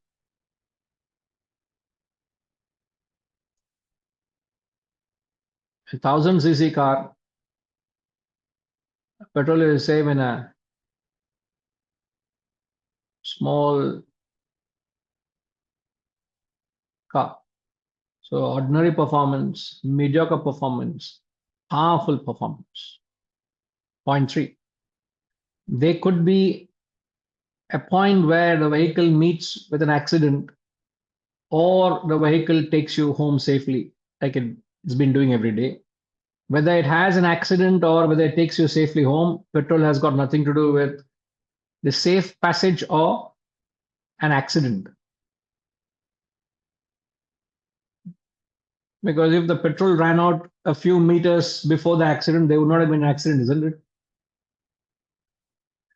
[SPEAKER 2] 1000cc car. Petrol is the same in a small car. So ordinary performance, mediocre performance, powerful performance. Point 3. There could be a point where the vehicle meets with an accident or the vehicle takes you home safely, like it's been doing every day. Whether it has an accident or whether it takes you safely home, petrol has got nothing to do with the safe passage or an accident. Because if the petrol ran out a few meters before the accident, there would not have been an accident, isn't it?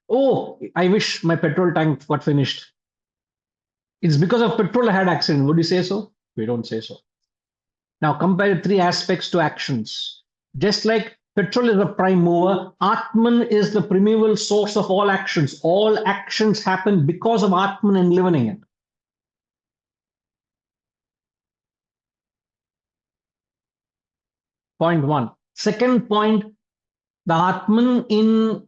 [SPEAKER 2] Oh, I wish my petrol tank got finished. It's because of petrol I had accident. Would you say so? We don't say so. Now compare the three aspects to actions. Just like petrol is a prime mover, Atman is the primeval source of all actions. All actions happen because of Atman enlivening it. Point one. Second point, the Atman in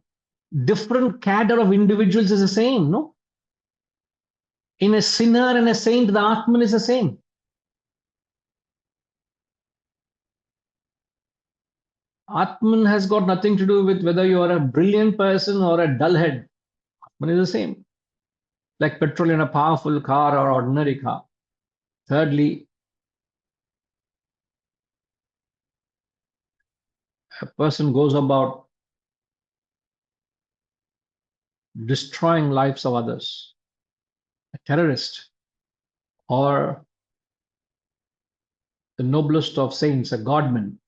[SPEAKER 2] different cadre of individuals is the same, no? In a sinner and a saint, the Atman is the same. Atman has got nothing to do with whether you are a brilliant person or a dullhead. Atman is the same. Like petrol in a powerful car or ordinary car. Thirdly, a person goes about destroying lives of others, a terrorist, or the noblest of saints, a godman.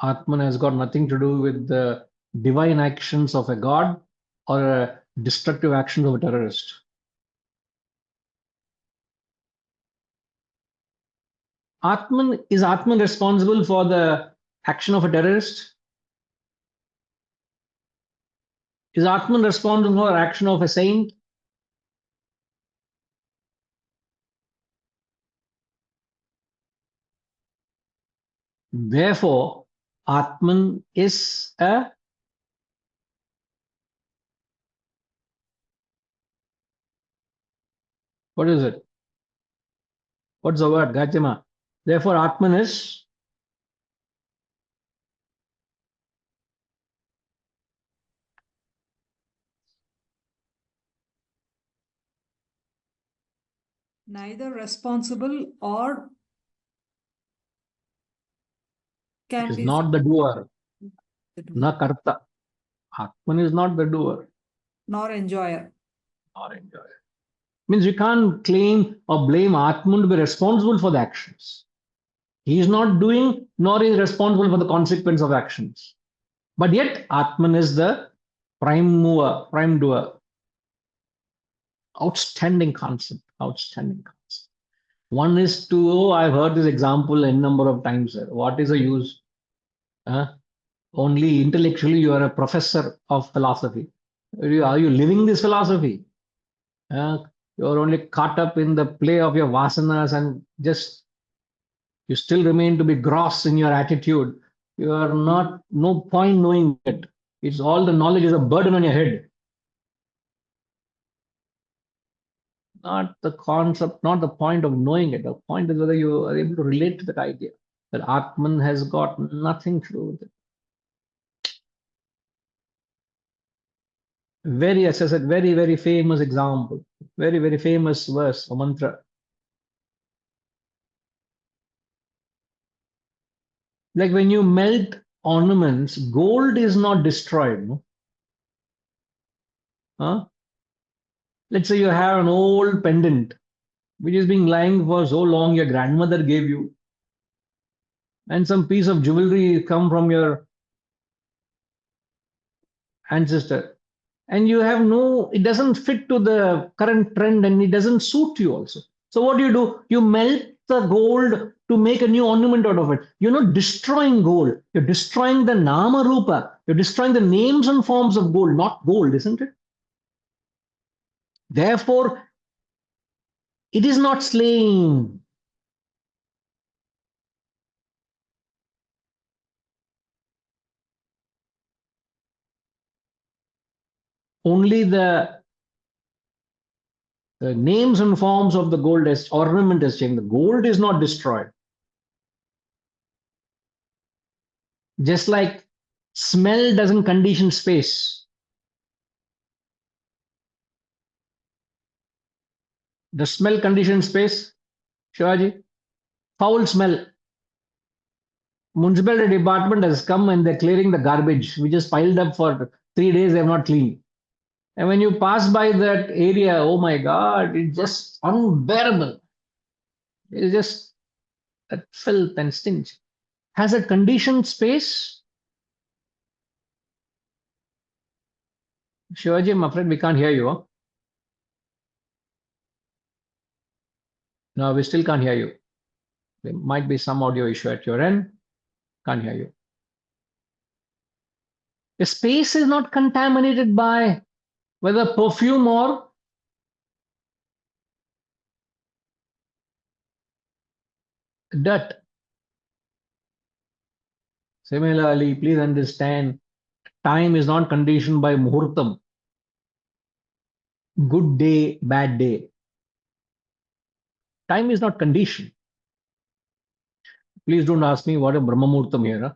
[SPEAKER 2] Atman has got nothing to do with the divine actions of a god or a destructive actions of a terrorist. Is Atman responsible for the action of a terrorist? Is Atman responsible for the action of a saint? Therefore, Atman is a what is it? What's the word? Gatima. Therefore, Atman is
[SPEAKER 5] neither responsible or can be
[SPEAKER 2] not the doer.
[SPEAKER 5] the doer,
[SPEAKER 2] Na karta. Atman is not the doer
[SPEAKER 5] nor enjoyer.
[SPEAKER 2] or enjoyer. Means you can't claim or blame Atman to be responsible for the actions. He is not doing nor is responsible for the consequence of actions. But yet Atman is the prime mover, prime doer. Outstanding concept. Outstanding concept. One is to, I've heard this example n number of times. What is the use? Only intellectually you are a professor of philosophy. Are you living this philosophy? You're only caught up in the play of your vasanas and just you still remain to be gross in your attitude. You are not, no point knowing it. It's all the knowledge is a burden on your head. Not the concept, not the point of knowing it. The point is whether you are able to relate to that idea that Atman has got nothing to do with it. Very, as I said, very, very famous example, very, very famous verse or mantra. Like when you melt ornaments, gold is not destroyed. No? Huh? Let's say you have an old pendant which is being lying for so long, your grandmother gave you, and some piece of jewelry come from your ancestor, and you have no, it doesn't fit to the current trend and it doesn't suit you also. So what do? You melt the gold to make a new ornament out of it. You're not destroying gold. You're destroying the nama rupa. You're destroying the names and forms of gold, not gold, isn't it? Therefore, it is not slaying. Only the names and forms of the gold ornament is changed. The gold is not destroyed. Just like smell doesn't condition space. The smell conditions space, Shivaji. Foul smell. municipality department has come and they're clearing the garbage, which is piled up for 3 days, they have not cleaned. And when you pass by that area, oh my God, it's just unbearable. It's just that filth and stench. Has it conditioned space? Shivaji, I'm afraid we can't hear you. Huh? No, we still can't hear you. There might be some audio issue at your end. Can't hear you. The space is not contaminated by whether perfume or dirt. Similarly, please understand, time is not conditioned by muhurtam. Good day, bad day. Time is not conditioned. Please don't ask me what a Brahma Muhurtam here. Huh?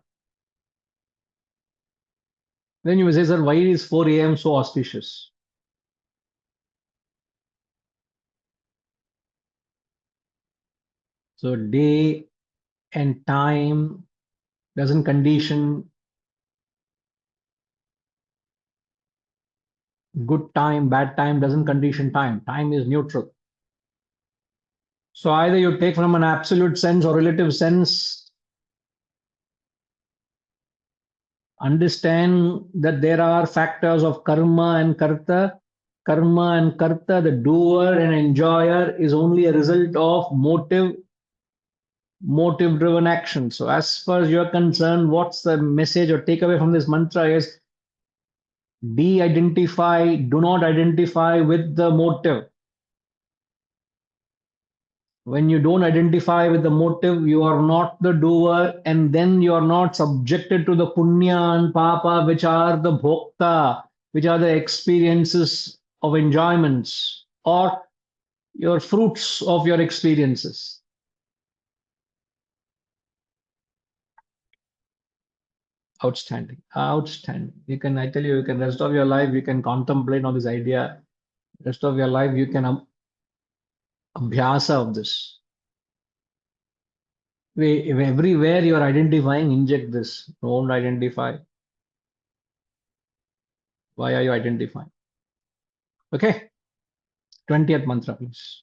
[SPEAKER 2] Then you will say, sir, why is 4 a.m. so auspicious? So day and time doesn't condition good time, bad time doesn't condition time. Time is neutral. So either you take from an absolute sense or relative sense, understand that there are factors of karma and karta. Karma and karta, the doer and enjoyer, is only a result of motive driven action. So as far as you're concerned, what's the message or takeaway from this mantra is de-identify, do not identify with the motive. When you don't identify with the motive, you are not the doer, and then you are not subjected to the punya and papa, which are the bhokta, which are the experiences of enjoyments or your fruits of your experiences. Outstanding, outstanding. You can, I tell you, you can rest of your life, you can contemplate on this idea. Rest of your life, you can abhyasa of this. If everywhere you are identifying, inject this. Don't identify. Why are you identifying? Okay. 20th mantra, please.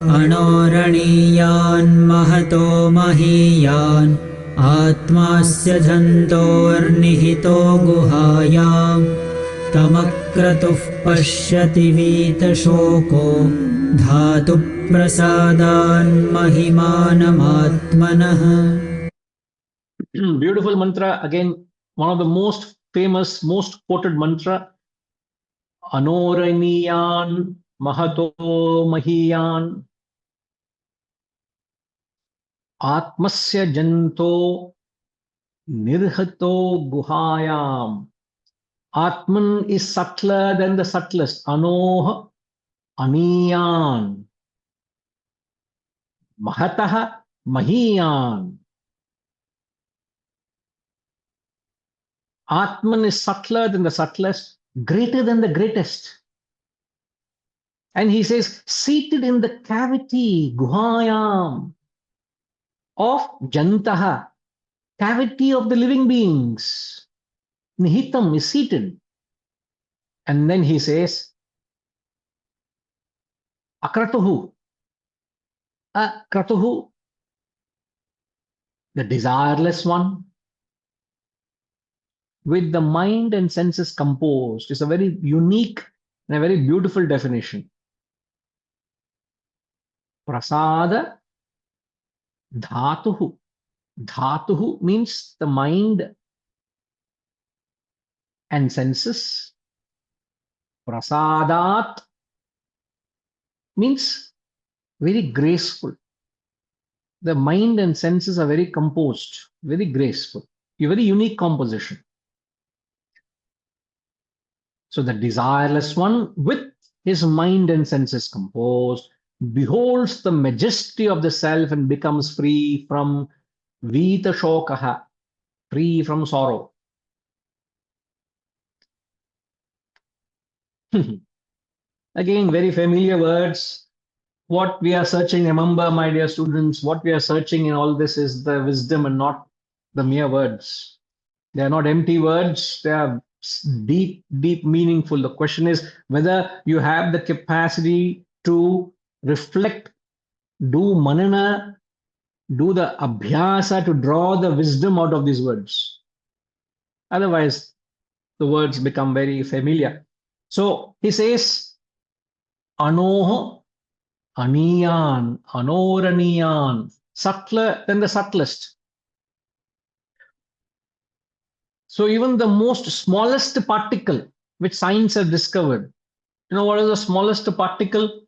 [SPEAKER 1] अणोरणीयान् Mahato महीयान् आत्मास्य जन्तोर्निहितो गुहायां तमक्रतुः पश्यति वीतशोको धातुप्रसादान् महिमानमात्मनः.
[SPEAKER 2] Beautiful mantra. Again, one of the most famous, most quoted mantra. Anoraniyan mahato mahiyan atmasya janto nirhato guhayam. Atman is subtler than the subtlest. Anoh aniyan. Mahatah mahiyan. Atman is subtler than the subtlest, greater than the greatest. And he says, seated in the cavity, guhayam, of jantaha, cavity of the living beings. Nihitam is seated. And then he says, akratuhu, akratuhu, the desireless one, with the mind and senses composed. It's a very unique and a very beautiful definition. Prasada dhatuhu. Dhatuhu means the mind and senses. Prasadat means very graceful. The mind and senses are very composed, very graceful, a very unique composition. So the desireless one, with his mind and senses composed, beholds the majesty of the self and becomes free from vita shokaha, free from sorrow. Again, very familiar words. What we are searching, remember, my dear students, what we are searching in all this is the wisdom and not the mere words. They are not empty words, they are deep, deep, meaningful. The question is whether you have the capacity to reflect, do manana, do the abhyasa to draw the wisdom out of these words. Otherwise, the words become very familiar. So he says, Anoho Aniyan, Anoraniyan, subtler than the subtlest. So even the most smallest particle which science has discovered, you know what is the smallest particle?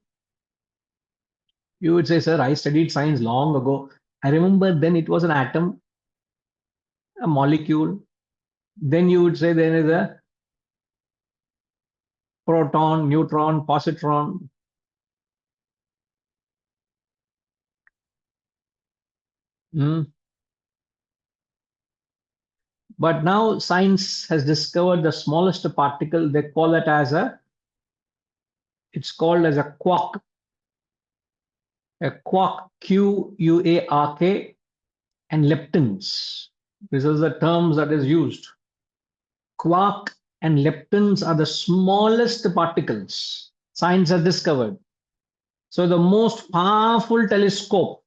[SPEAKER 2] You would say, sir, I studied science long ago. I remember then it was an atom, a molecule. Then you would say there is a proton, neutron, positron. Hmm. But now science has discovered the smallest particle. They call it as it's called as a quark. A quark, Q-U-A-R-K, and leptons. This is the terms that is used. Quark and leptons are the smallest particles science has discovered. So the most powerful telescope,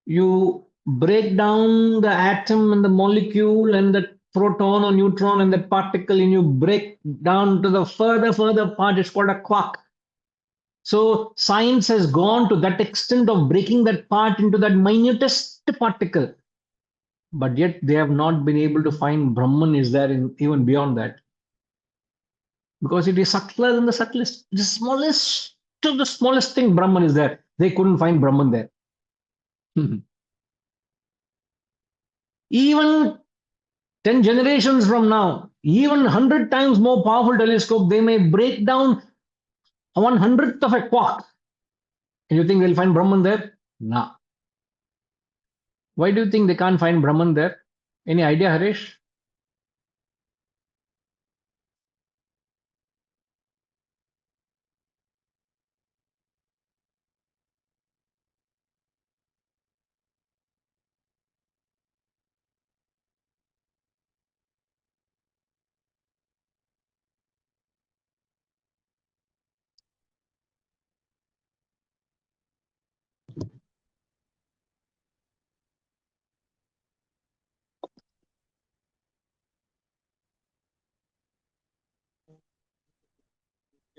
[SPEAKER 2] you break down the atom and the molecule and the proton or neutron and the particle, and you break down to the further part. It's called a quark. So science has gone to that extent of breaking that part into that minutest particle. But yet they have not been able to find Brahman is there in even beyond that. Because it is subtler than the subtlest. The smallest to the smallest thing, Brahman is there. They couldn't find Brahman there. Even 10 generations from now, even 100 times more powerful telescope, they may break down 1/100th of a quark. And you think they'll find Brahman there? Nah. Why do you think they can't find Brahman there? Any idea, Harish?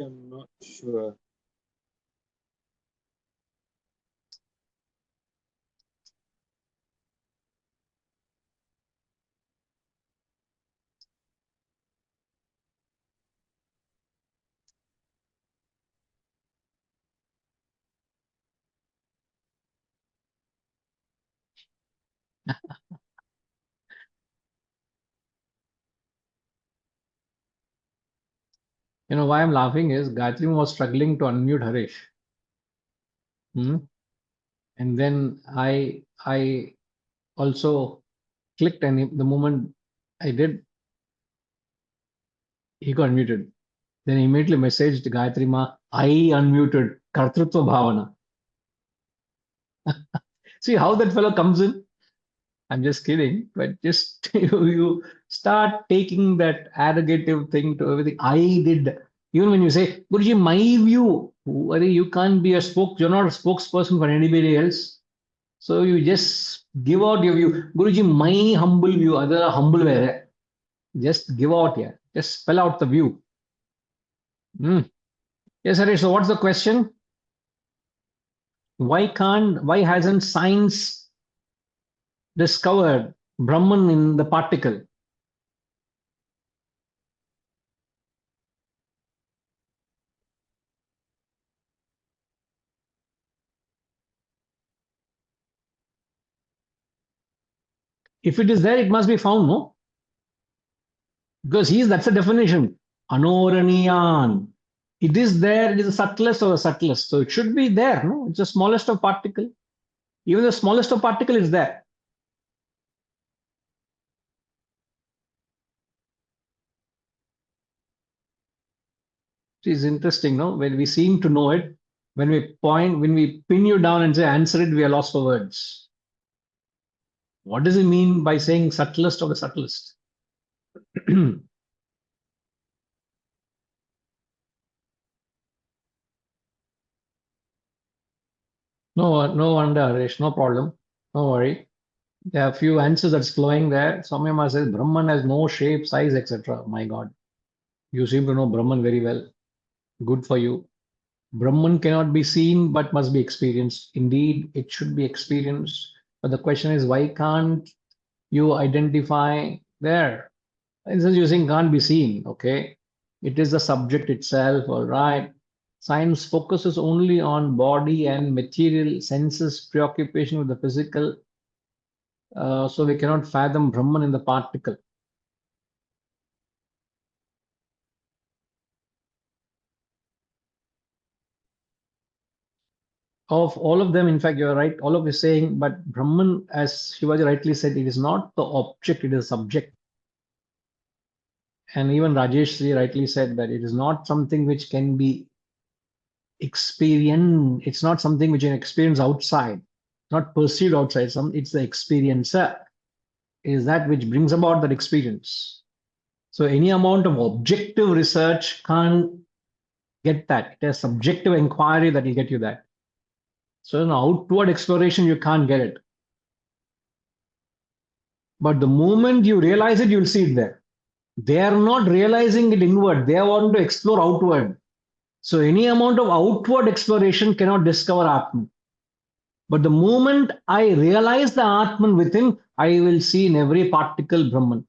[SPEAKER 4] I'm not sure.
[SPEAKER 2] You know why I'm laughing is Gayatri was struggling to unmute Harish. And then I also clicked, and the moment I did, he got unmuted. Then I immediately messaged Gayatri Ma, I unmuted Kartrutva Bhavana. See how that fellow comes in? I'm just kidding, but just you start taking that arrogative thing to everything. I did. Even when you say, Guruji, my view, worry, you can't be you're not a spokesperson for anybody else. So you just give out your view. Guruji, my humble view, other humble way. Just give out here. Just spell out the view. Yes, Harish. So what's the question? Why hasn't science discovered Brahman in the particle? If it is there, it must be found, no? Because that's the definition. Anoraniyan. It is there, it is the subtlest of the subtlest. So it should be there, no? It's the smallest of particle. Even the smallest of particle is there. It's interesting, no? When we seem to know it, when we pin you down and say answer it, we are lost for words. What does it mean by saying subtlest of the subtlest? No wonder, Harish, no problem. No worry. There are a few answers that's flowing there. Samyama says Brahman has no shape, size, etc. My God. You seem to know Brahman very well. Good for you. Brahman cannot be seen but must be experienced. Indeed, it should be experienced. But the question is, why can't you identify there? Instead, you're saying can't be seen, okay? It is the subject itself, all right? Science focuses only on body and material senses, preoccupation with the physical. So we cannot fathom Brahman in the particle. Of all of them, in fact, you're right, all of you saying, but Brahman, as Shivaji rightly said, it is not the object, it is subject. And even Rajesh Sri rightly said that it is not something which can be experienced. It's not something which you can experience outside, not perceived outside. It's the experiencer. It is that which brings about that experience. So any amount of objective research can't get that. It is subjective inquiry that will get you that. So in outward exploration, you can't get it. But the moment you realize it, you'll see it there. They are not realizing it inward. They want to explore outward. So any amount of outward exploration cannot discover Atman. But the moment I realize the Atman within, I will see in every particle Brahman.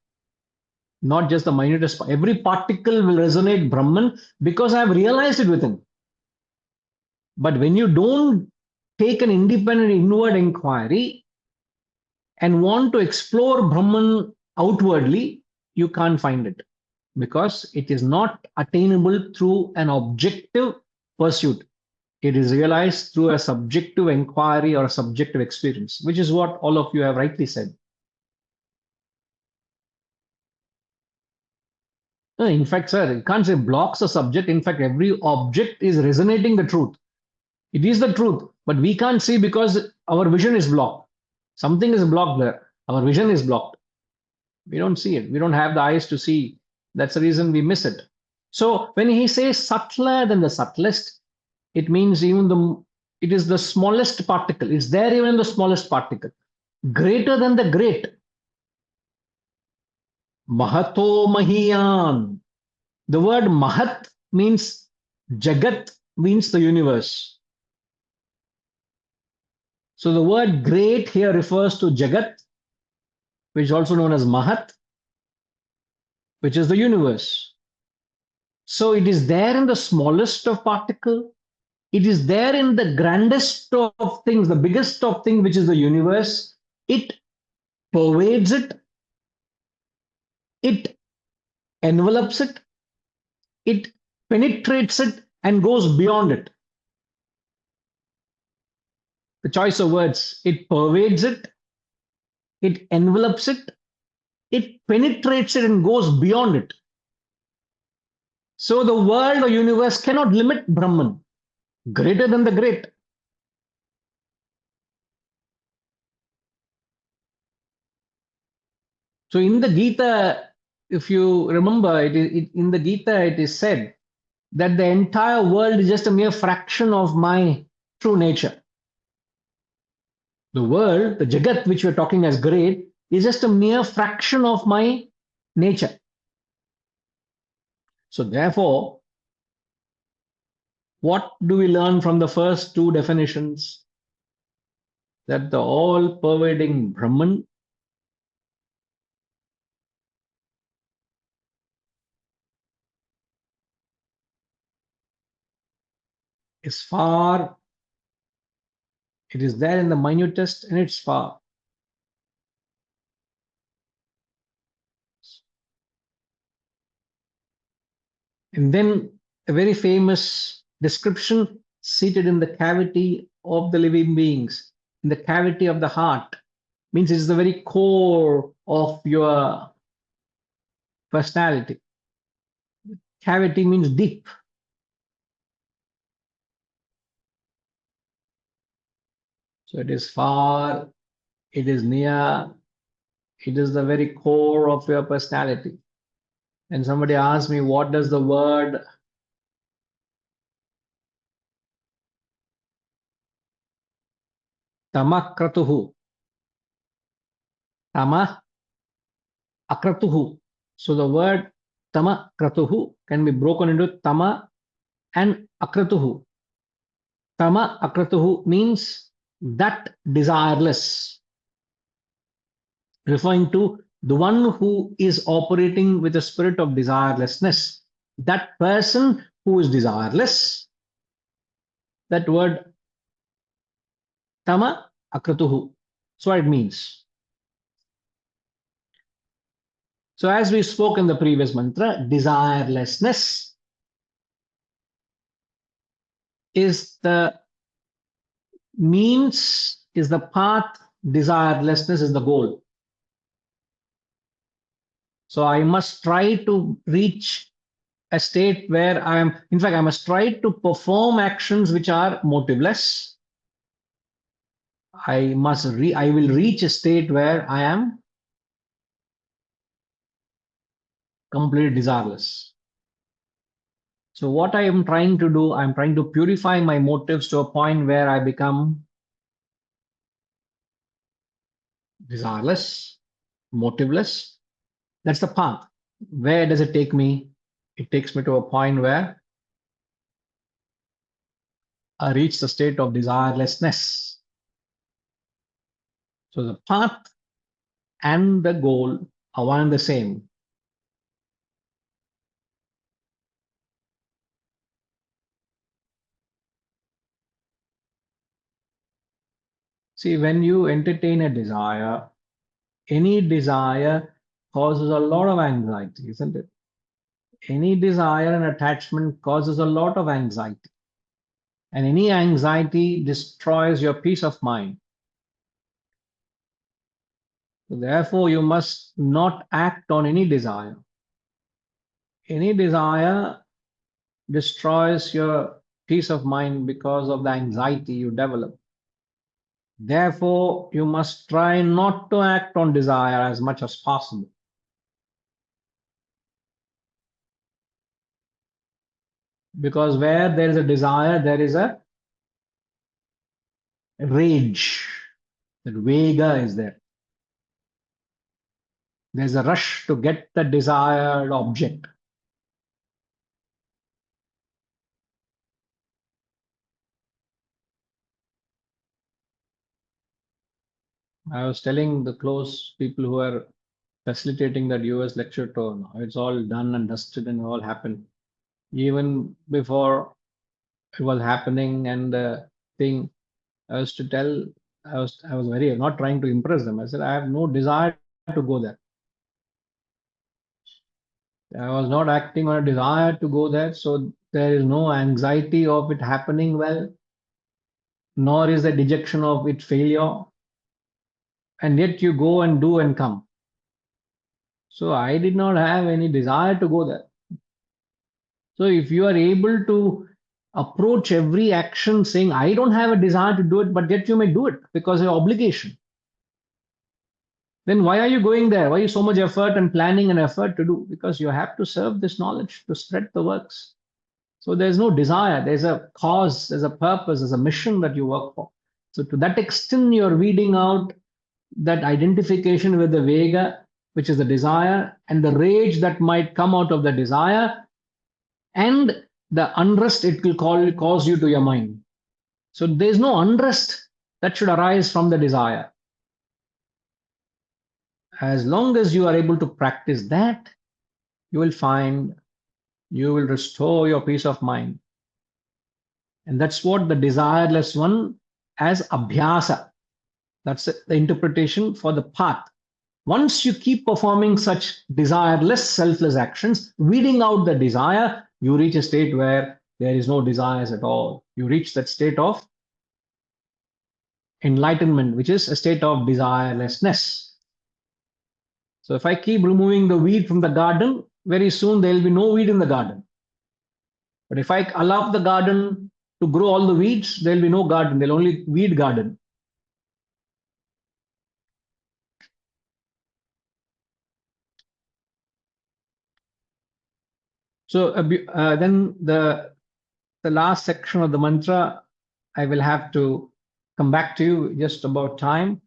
[SPEAKER 2] Not just the minutest, every particle will resonate Brahman because I have realized it within. But when you don't take an independent inward inquiry and want to explore Brahman outwardly, you can't find it because it is not attainable through an objective pursuit. It is realized through a subjective inquiry or a subjective experience, which is what all of you have rightly said. In fact, sir, you can't say blocks a subject. In fact, every object is resonating the truth. It is the truth, but we can't see because our vision is blocked. Something is blocked there. Our vision is blocked. We don't see it. We don't have the eyes to see. That's the reason we miss it. So when he says subtler than the subtlest, it means it is the smallest particle. It's there even in the smallest particle. Greater than the great. Mahato Mahiyan. The word Mahat means Jagat, means the universe. So the word great here refers to Jagat, which is also known as Mahat, which is the universe. So it is there in the smallest of particle. It is there in the grandest of things, the biggest of things, which is the universe. It pervades it. It envelops it. It penetrates it and goes beyond it. The choice of words, it pervades it. It envelops it. It penetrates it and goes beyond it. So the world or universe cannot limit Brahman, greater than the great. So in the Gita, if you remember, in the Gita it is said that the entire world is just a mere fraction of my true nature. The world, the Jagat, which we're talking as great, is just a mere fraction of my nature. So therefore, what do we learn from the first two definitions? That the all-pervading Brahman is far, it is there in the minutest and it's far. And then a very famous description, seated in the cavity of the living beings, in the cavity of the heart, means it's the very core of your personality. Cavity means deep. So it is far, it is near, it is the very core of your personality. And somebody asked me, what does the word tamakratuhu, tama akratuhu. So the word tamakratuhu can be broken into tama and akratuhu. Tama akratuhu means that desireless, referring to the one who is operating with a spirit of desirelessness. That person who is desireless, that word tama akratuhu. So it means. So as we spoke in the previous mantra, desirelessness is the means, is the path, desirelessness is the goal. So I must try to reach a state where I am, in fact, I must try to perform actions which are motiveless. I will reach a state where I am completely desireless. So what I am trying to do, I'm trying to purify my motives to a point where I become desireless, motiveless. That's the path. Where does it take me? It takes me to a point where I reach the state of desirelessness. So the path and the goal are one and the same. See, when you entertain a desire, any desire causes a lot of anxiety, isn't it? Any desire and attachment causes a lot of anxiety. And any anxiety destroys your peace of mind. So therefore, you must not act on any desire. Any desire destroys your peace of mind because of the anxiety you develop. Therefore, you must try not to act on desire as much as possible. Because where there is a desire, there is a rage. That vega is there. There's a rush to get the desired object. I was telling the close people who are facilitating that US lecture tour, now it's all done and dusted and all happened. Even before it was happening and the thing, I was to tell, I was very not trying to impress them. I said, I have no desire to go there. I was not acting on a desire to go there. So there is no anxiety of it happening well, nor is the dejection of it failure. And yet you go and do and come. So I did not have any desire to go there. So if you are able to approach every action saying, I don't have a desire to do it, but yet you may do it because of your obligation, then why are you going there? Why is so much effort and planning and effort to do? Because you have to serve this knowledge, to spread the works. So there's no desire, there's a cause, there's a purpose, there's a mission that you work for. So to that extent, you're weeding out that identification with the vega, which is the desire, and the rage that might come out of the desire, and the unrest it will cause you to your mind. So there's no unrest that should arise from the desire. As long as you are able to practice that, you will find you will restore your peace of mind. And that's what the desireless one as abhyasa. That's the interpretation for the path. Once you keep performing such desireless, selfless actions, weeding out the desire, you reach a state where there is no desires at all. You reach that state of enlightenment, which is a state of desirelessness. So if I keep removing the weed from the garden, very soon there will be no weed in the garden. But if I allow the garden to grow all the weeds, there will be no garden. There will only weed garden. So then the last section of the mantra, I will have to come back to you just about time.